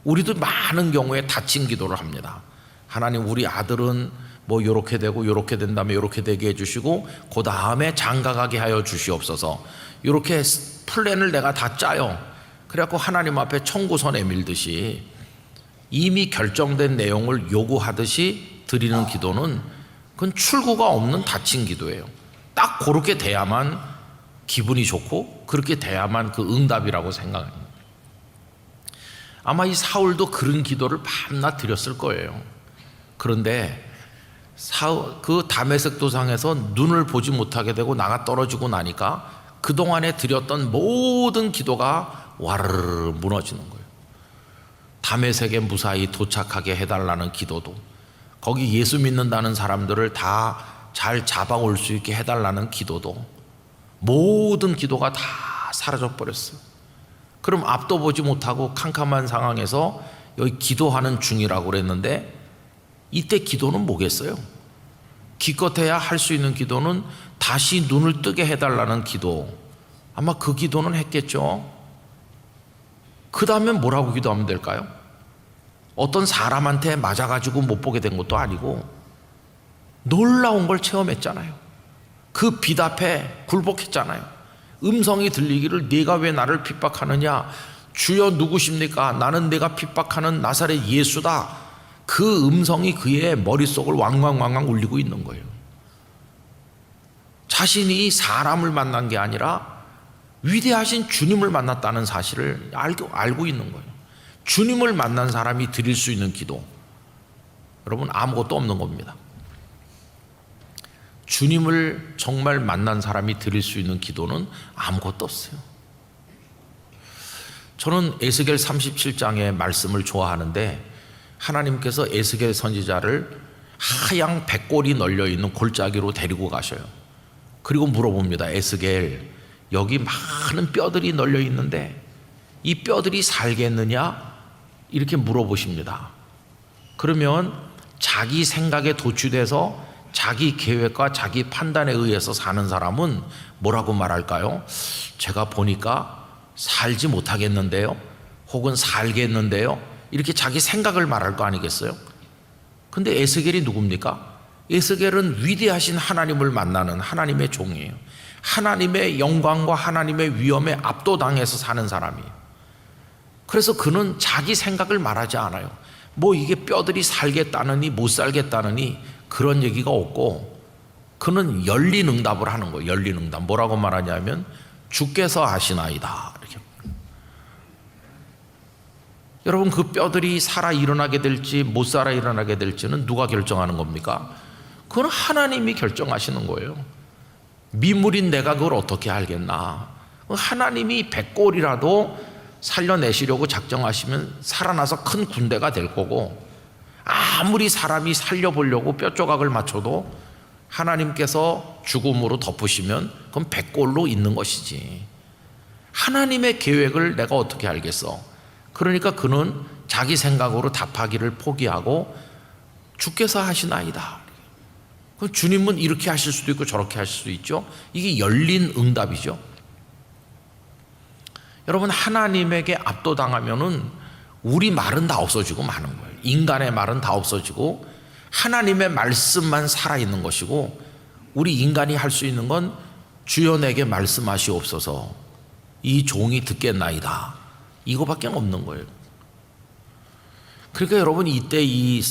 Speaker 1: 우리도 많은 경우에 닫힌 기도를 합니다. 하나님, 우리 아들은 뭐 요렇게 되고 요렇게 된 다음에 요렇게 되게 해주시고 그 다음에 장가가게 하여 주시옵소서, 요렇게 플랜을 내가 다 짜요. 그래갖고 하나님 앞에 청구서 내밀듯이 이미 결정된 내용을 요구하듯이 드리는 기도는 그건 출구가 없는 닫힌 기도예요. 딱 그렇게 돼야만 기분이 좋고 그렇게 돼야만 그 응답이라고 생각합니다. 아마 이 사울도 그런 기도를 밤낮 드렸을 거예요. 그런데 그 다메섹 도상에서 눈을 보지 못하게 되고 나가 떨어지고 나니까 그동안에 드렸던 모든 기도가 와르르 무너지는 거예요. 다메섹에 무사히 도착하게 해달라는 기도도, 거기 예수 믿는다는 사람들을 다 잘 잡아올 수 있게 해달라는 기도도, 모든 기도가 다 사라져 버렸어요. 그럼 앞도 보지 못하고 캄캄한 상황에서 여기 기도하는 중이라고 그랬는데, 이때 기도는 뭐겠어요? 기껏해야 할 수 있는 기도는 다시 눈을 뜨게 해달라는 기도, 아마 그 기도는 했겠죠. 그 다음에 뭐라고 기도하면 될까요? 어떤 사람한테 맞아가지고 못 보게 된 것도 아니고 놀라운 걸 체험했잖아요. 그 빛 앞에 굴복했잖아요. 음성이 들리기를 네가 왜 나를 핍박하느냐, 주여 누구십니까? 나는 내가 핍박하는 나사렛 예수다. 그 음성이 그의 머릿속을 왕왕왕왕 울리고 있는 거예요. 자신이 사람을 만난 게 아니라 위대하신 주님을 만났다는 사실을 알고 있는 거예요. 주님을 만난 사람이 드릴 수 있는 기도, 여러분, 아무것도 없는 겁니다. 주님을 정말 만난 사람이 드릴 수 있는 기도는 아무것도 없어요. 저는 에스겔 37장의 말씀을 좋아하는데, 하나님께서 에스겔 선지자를 하양 백골이 널려있는 골짜기로 데리고 가셔요. 그리고 물어봅니다. 에스겔, 여기 많은 뼈들이 널려 있는데 이 뼈들이 살겠느냐? 이렇게 물어보십니다. 그러면 자기 생각에 도취돼서 자기 계획과 자기 판단에 의해서 사는 사람은 뭐라고 말할까요? 제가 보니까 살지 못하겠는데요, 혹은 살겠는데요, 이렇게 자기 생각을 말할 거 아니겠어요? 근데 에스겔이 누굽니까? 에스겔은 위대하신 하나님을 만나는 하나님의 종이에요. 하나님의 영광과 하나님의 위엄에 압도당해서 사는 사람이에요. 그래서 그는 자기 생각을 말하지 않아요. 뭐 이게 뼈들이 살겠다느니 못 살겠다느니 그런 얘기가 없고, 그는 열린 응답을 하는 거예요. 열린 응답. 뭐라고 말하냐면 주께서 아시나이다, 이렇게. 여러분, 그 뼈들이 살아 일어나게 될지 못 살아 일어나게 될지는 누가 결정하는 겁니까? 그건 하나님이 결정하시는 거예요. 미물인 내가 그걸 어떻게 알겠나? 하나님이 백골이라도 살려내시려고 작정하시면 살아나서 큰 군대가 될 거고, 아무리 사람이 살려보려고 뼈조각을 맞춰도 하나님께서 죽음으로 덮으시면 그건 백골로 있는 것이지. 하나님의 계획을 내가 어떻게 알겠어? 그러니까 그는 자기 생각으로 답하기를 포기하고 주께서 하시나이다. 그럼 주님은 이렇게 하실 수도 있고 저렇게 하실 수도 있죠. 이게 열린 응답이죠. 여러분, 하나님에게 압도당하면은 우리 말은 다 없어지고 마는 거예요. 인간의 말은 다 없어지고 하나님의 말씀만 살아있는 것이고, 우리 인간이 할 수 있는 건 주여 내게 말씀하시옵소서, 이 종이 듣겠나이다, 이거밖에 없는 거예요. 그러니까 여러분, 이때 이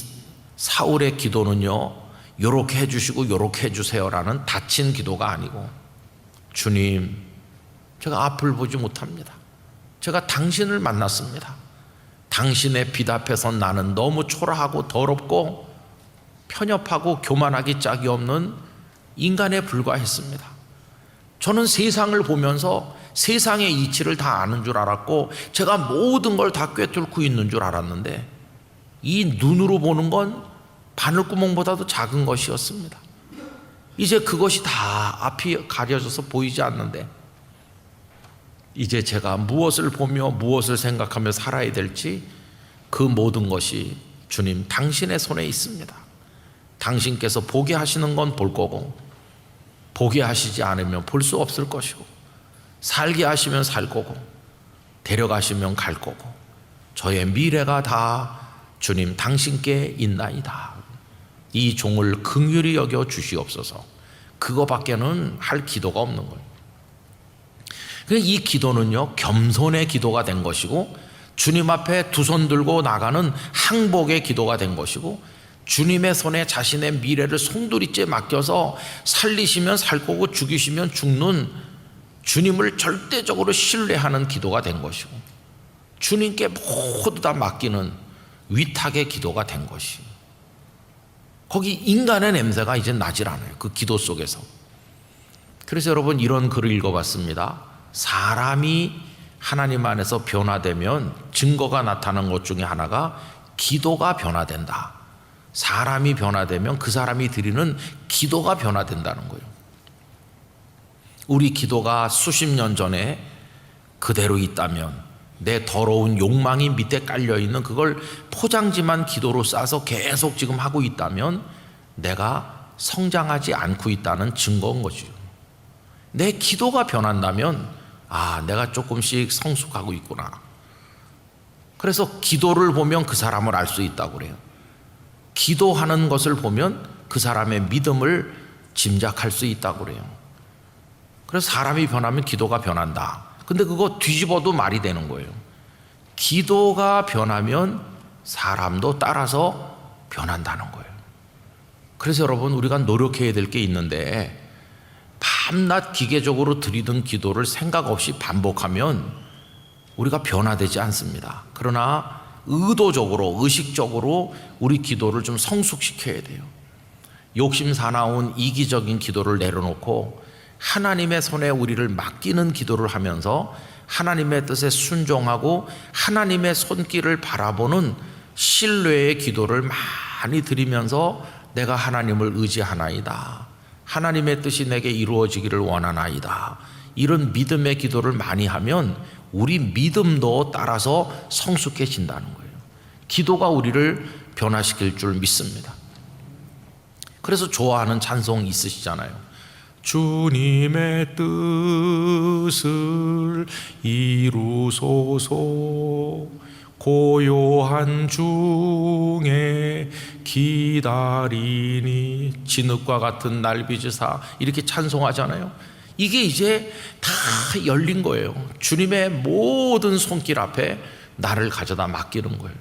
Speaker 1: 사울의 기도는요, 요렇게 해주시고 요렇게 해주세요라는 닫힌 기도가 아니고, 주님, 제가 앞을 보지 못합니다. 제가 당신을 만났습니다. 당신의 빛 앞에서 나는 너무 초라하고 더럽고 편협하고 교만하기 짝이 없는 인간에 불과했습니다. 저는 세상을 보면서 세상의 이치를 다 아는 줄 알았고 제가 모든 걸 다 꿰뚫고 있는 줄 알았는데, 이 눈으로 보는 건 바늘구멍보다도 작은 것이었습니다. 이제 그것이 다 앞이 가려져서 보이지 않는데, 이제 제가 무엇을 보며 무엇을 생각하며 살아야 될지, 그 모든 것이 주님 당신의 손에 있습니다. 당신께서 보게 하시는 건 볼 거고, 보게 하시지 않으면 볼 수 없을 것이고, 살게 하시면 살 거고, 데려가시면 갈 거고, 저의 미래가 다 주님 당신께 있나이다. 이 종을 긍휼히 여겨 주시옵소서. 그거밖에는 할 기도가 없는 거예요. 이 기도는요, 겸손의 기도가 된 것이고, 주님 앞에 두 손 들고 나가는 항복의 기도가 된 것이고, 주님의 손에 자신의 미래를 송두리째 맡겨서 살리시면 살 거고 죽이시면 죽는 주님을 절대적으로 신뢰하는 기도가 된 것이고, 주님께 모두 다 맡기는 위탁의 기도가 된 것이, 거기 인간의 냄새가 이제 나질 않아요, 그 기도 속에서. 그래서 여러분, 이런 글을 읽어봤습니다. 사람이 하나님 안에서 변화되면 증거가 나타나는 것 중에 하나가 기도가 변화된다. 사람이 변화되면 그 사람이 드리는 기도가 변화된다는 거예요. 우리 기도가 수십 년 전에 그대로 있다면, 내 더러운 욕망이 밑에 깔려있는 그걸 포장지만 기도로 싸서 계속 지금 하고 있다면 내가 성장하지 않고 있다는 증거인 거죠. 내 기도가 변한다면, 아, 내가 조금씩 성숙하고 있구나. 그래서 기도를 보면 그 사람을 알 수 있다고 그래요. 기도하는 것을 보면 그 사람의 믿음을 짐작할 수 있다고 그래요. 그래서 사람이 변하면 기도가 변한다. 근데 그거 뒤집어도 말이 되는 거예요. 기도가 변하면 사람도 따라서 변한다는 거예요. 그래서 여러분, 우리가 노력해야 될 게 있는데, 밤낮 기계적으로 드리던 기도를 생각 없이 반복하면 우리가 변화되지 않습니다. 그러나 의도적으로, 의식적으로 우리 기도를 좀 성숙시켜야 돼요. 욕심 사나운 이기적인 기도를 내려놓고 하나님의 손에 우리를 맡기는 기도를 하면서 하나님의 뜻에 순종하고 하나님의 손길을 바라보는 신뢰의 기도를 많이 드리면서 내가 하나님을 의지하나이다, 하나님의 뜻이 내게 이루어지기를 원하나이다, 이런 믿음의 기도를 많이 하면 우리 믿음도 따라서 성숙해진다는 거예요. 기도가 우리를 변화시킬 줄 믿습니다. 그래서 좋아하는 찬송 있으시잖아요. 주님의 뜻을 이루소서, 고요한 중에 기다리니 진흙과 같은 날 빚으사, 이렇게 찬송하잖아요. 이게 이제 다 열린 거예요. 주님의 모든 손길 앞에 나를 가져다 맡기는 거예요.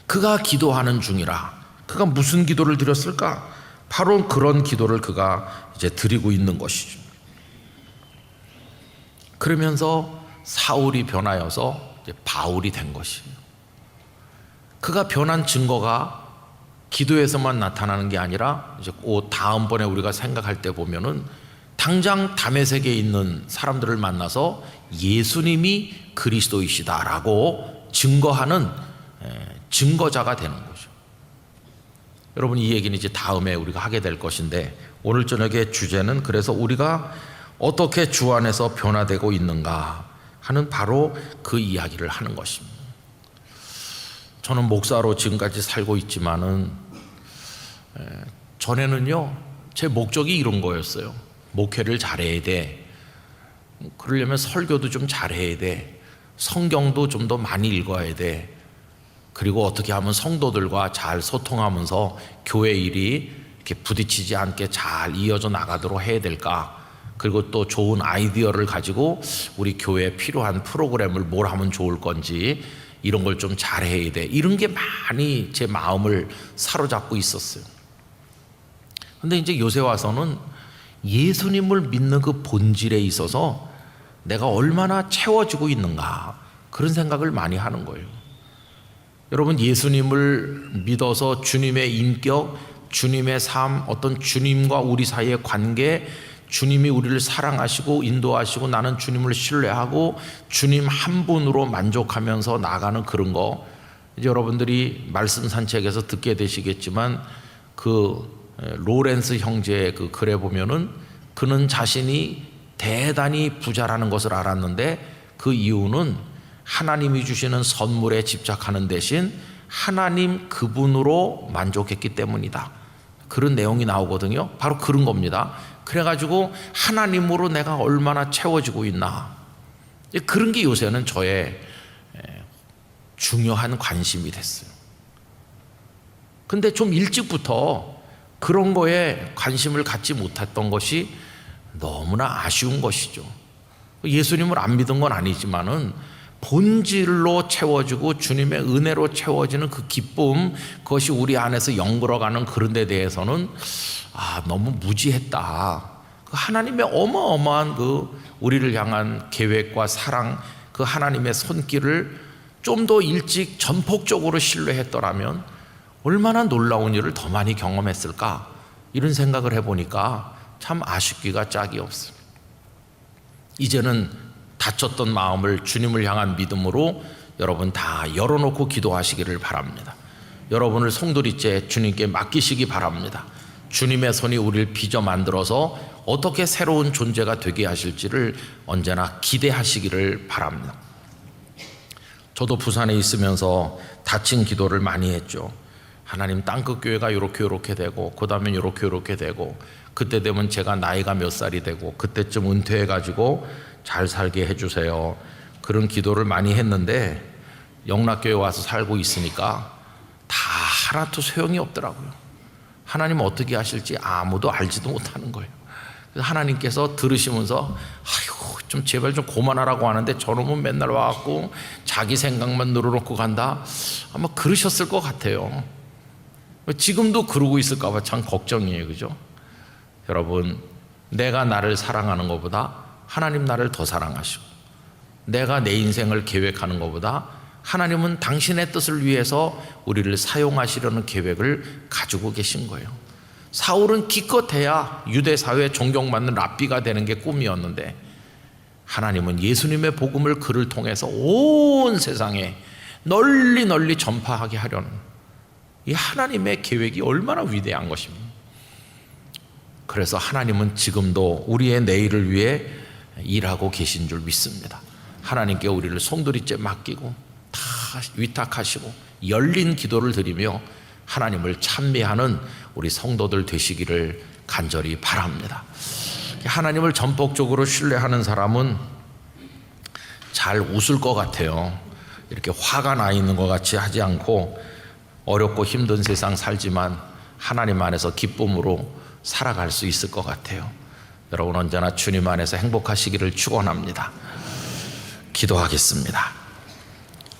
Speaker 1: 그가 기도하는 중이라. 그가 무슨 기도를 드렸을까? 바로 그런 기도를 그가 이제 드리고 있는 것이죠. 그러면서 사울이 변하여서 이제 바울이 된 것이에요. 그가 변한 증거가 기도에서만 나타나는 게 아니라, 이제 다음번에 우리가 생각할 때 보면은 당장 다메섹에 있는 사람들을 만나서 예수님이 그리스도이시다라고 증거하는 증거자가 되는 거죠. 여러분, 이 얘기는 이제 다음에 우리가 하게 될 것인데, 오늘 저녁의 주제는 그래서 우리가 어떻게 주 안에서 변화되고 있는가 하는 바로 그 이야기를 하는 것입니다. 저는 목사로 지금까지 살고 있지만은 전에는요 제 목적이 이런 거였어요. 목회를 잘해야 돼. 그러려면 설교도 좀 잘해야 돼. 성경도 좀 더 많이 읽어야 돼. 그리고 어떻게 하면 성도들과 잘 소통하면서 교회 일이 이렇게 부딪히지 않게 잘 이어져 나가도록 해야 될까? 그리고 또 좋은 아이디어를 가지고 우리 교회에 필요한 프로그램을 뭘 하면 좋을 건지 이런 걸 좀 잘해야 돼. 이런 게 많이 제 마음을 사로잡고 있었어요. 근데 이제 요새 와서는 예수님을 믿는 그 본질에 있어서 내가 얼마나 채워지고 있는가 그런 생각을 많이 하는 거예요. 여러분, 예수님을 믿어서 주님의 인격, 주님의 삶, 어떤 주님과 우리 사이의 관계, 주님이 우리를 사랑하시고 인도하시고 나는 주님을 신뢰하고 주님 한 분으로 만족하면서 나가는 그런 거, 이제 여러분들이 말씀 산책에서 듣게 되시겠지만 그 로렌스 형제의 그 글에 보면은 그는 자신이 대단히 부자라는 것을 알았는데 그 이유는 하나님이 주시는 선물에 집착하는 대신 하나님 그분으로 만족했기 때문이다. 그런 내용이 나오거든요. 바로 그런 겁니다. 그래가지고 하나님으로 내가 얼마나 채워지고 있나, 그런 게 요새는 저의 중요한 관심이 됐어요. 근데 좀 일찍부터 그런 거에 관심을 갖지 못했던 것이 너무나 아쉬운 것이죠. 예수님을 안 믿은 건 아니지만은 본질로 채워지고 주님의 은혜로 채워지는 그 기쁨, 그것이 우리 안에서 영걸어가는 그런 데 대해서는 너무 무지했다. 하나님의 어마어마한 그 우리를 향한 계획과 사랑, 그 하나님의 손길을 좀 더 일찍 전폭적으로 신뢰했더라면 얼마나 놀라운 일을 더 많이 경험했을까, 이런 생각을 해보니까 참 아쉽기가 짝이 없습니다. 이제는 다쳤던 마음을 주님을 향한 믿음으로 여러분 다 열어놓고 기도하시기를 바랍니다. 여러분을 송두리째 주님께 맡기시기 바랍니다. 주님의 손이 우리를 빚어 만들어서 어떻게 새로운 존재가 되게 하실지를 언제나 기대하시기를 바랍니다. 저도 부산에 있으면서 다친 기도를 많이 했죠. 하나님, 땅끝 교회가 이렇게 되고 그 다음에 이렇게 되고 그때 되면 제가 나이가 몇 살이 되고 그때쯤 은퇴해가지고 잘 살게 해주세요. 그런 기도를 많이 했는데 영락교회 와서 살고 있으니까 다 하나도 소용이 없더라고요. 하나님 어떻게 하실지 아무도 알지도 못하는 거예요. 그래서 하나님께서 들으시면서 아이고 좀 제발 좀 그만하라고 하는데 저놈은 맨날 와갖고 자기 생각만 늘어놓고 간다, 아마 그러셨을 것 같아요. 지금도 그러고 있을까 봐 참 걱정이에요. 그죠? 여러분, 내가 나를 사랑하는 것보다 하나님 나를 더 사랑하시고, 내가 내 인생을 계획하는 것보다 하나님은 당신의 뜻을 위해서 우리를 사용하시려는 계획을 가지고 계신 거예요. 사울은 기껏해야 유대 사회에 존경받는 랍비가 되는 게 꿈이었는데 하나님은 예수님의 복음을 그를 통해서 온 세상에 널리 전파하게 하려는 이 하나님의 계획이 얼마나 위대한 것입니다. 그래서 하나님은 지금도 우리의 내일을 위해 일하고 계신 줄 믿습니다. 하나님께 우리를 송두리째 맡기고 다 위탁하시고 열린 기도를 드리며 하나님을 찬미하는 우리 성도들 되시기를 간절히 바랍니다. 하나님을 전폭적으로 신뢰하는 사람은 잘 웃을 것 같아요. 이렇게 화가 나 있는 것 같이 하지 않고 어렵고 힘든 세상 살지만 하나님 안에서 기쁨으로 살아갈 수 있을 것 같아요. 여러분 언제나 주님 안에서 행복하시기를 축원합니다. 기도하겠습니다.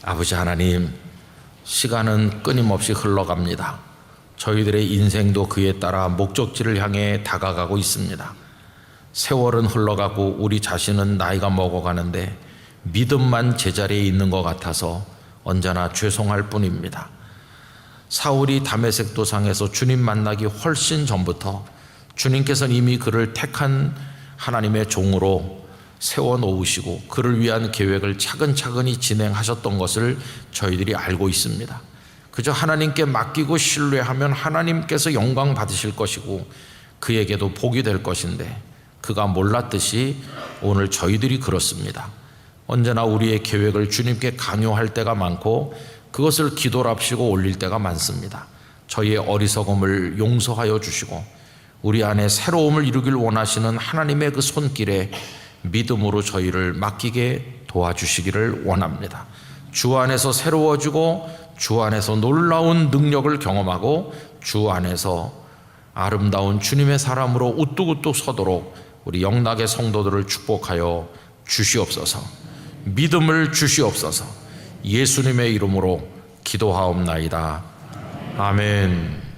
Speaker 1: 아버지 하나님, 시간은 끊임없이 흘러갑니다. 저희들의 인생도 그에 따라 목적지를 향해 다가가고 있습니다. 세월은 흘러가고 우리 자신은 나이가 먹어가는데 믿음만 제자리에 있는 것 같아서 언제나 죄송할 뿐입니다. 사울이 다메섹 도상에서 주님 만나기 훨씬 전부터 주님께서는 이미 그를 택한 하나님의 종으로 세워놓으시고 그를 위한 계획을 차근차근히 진행하셨던 것을 저희들이 알고 있습니다. 그저 하나님께 맡기고 신뢰하면 하나님께서 영광 받으실 것이고 그에게도 복이 될 것인데 그가 몰랐듯이 오늘 저희들이 그렇습니다. 언제나 우리의 계획을 주님께 강요할 때가 많고 그것을 기도랍시고 올릴 때가 많습니다. 저희의 어리석음을 용서하여 주시고 우리 안에 새로움을 이루길 원하시는 하나님의 그 손길에 믿음으로 저희를 맡기게 도와주시기를 원합니다. 주 안에서 새로워지고 주 안에서 놀라운 능력을 경험하고 주 안에서 아름다운 주님의 사람으로 우뚝우뚝 서도록 우리 영락의 성도들을 축복하여 주시옵소서. 믿음을 주시옵소서. 예수님의 이름으로 기도하옵나이다. 아멘.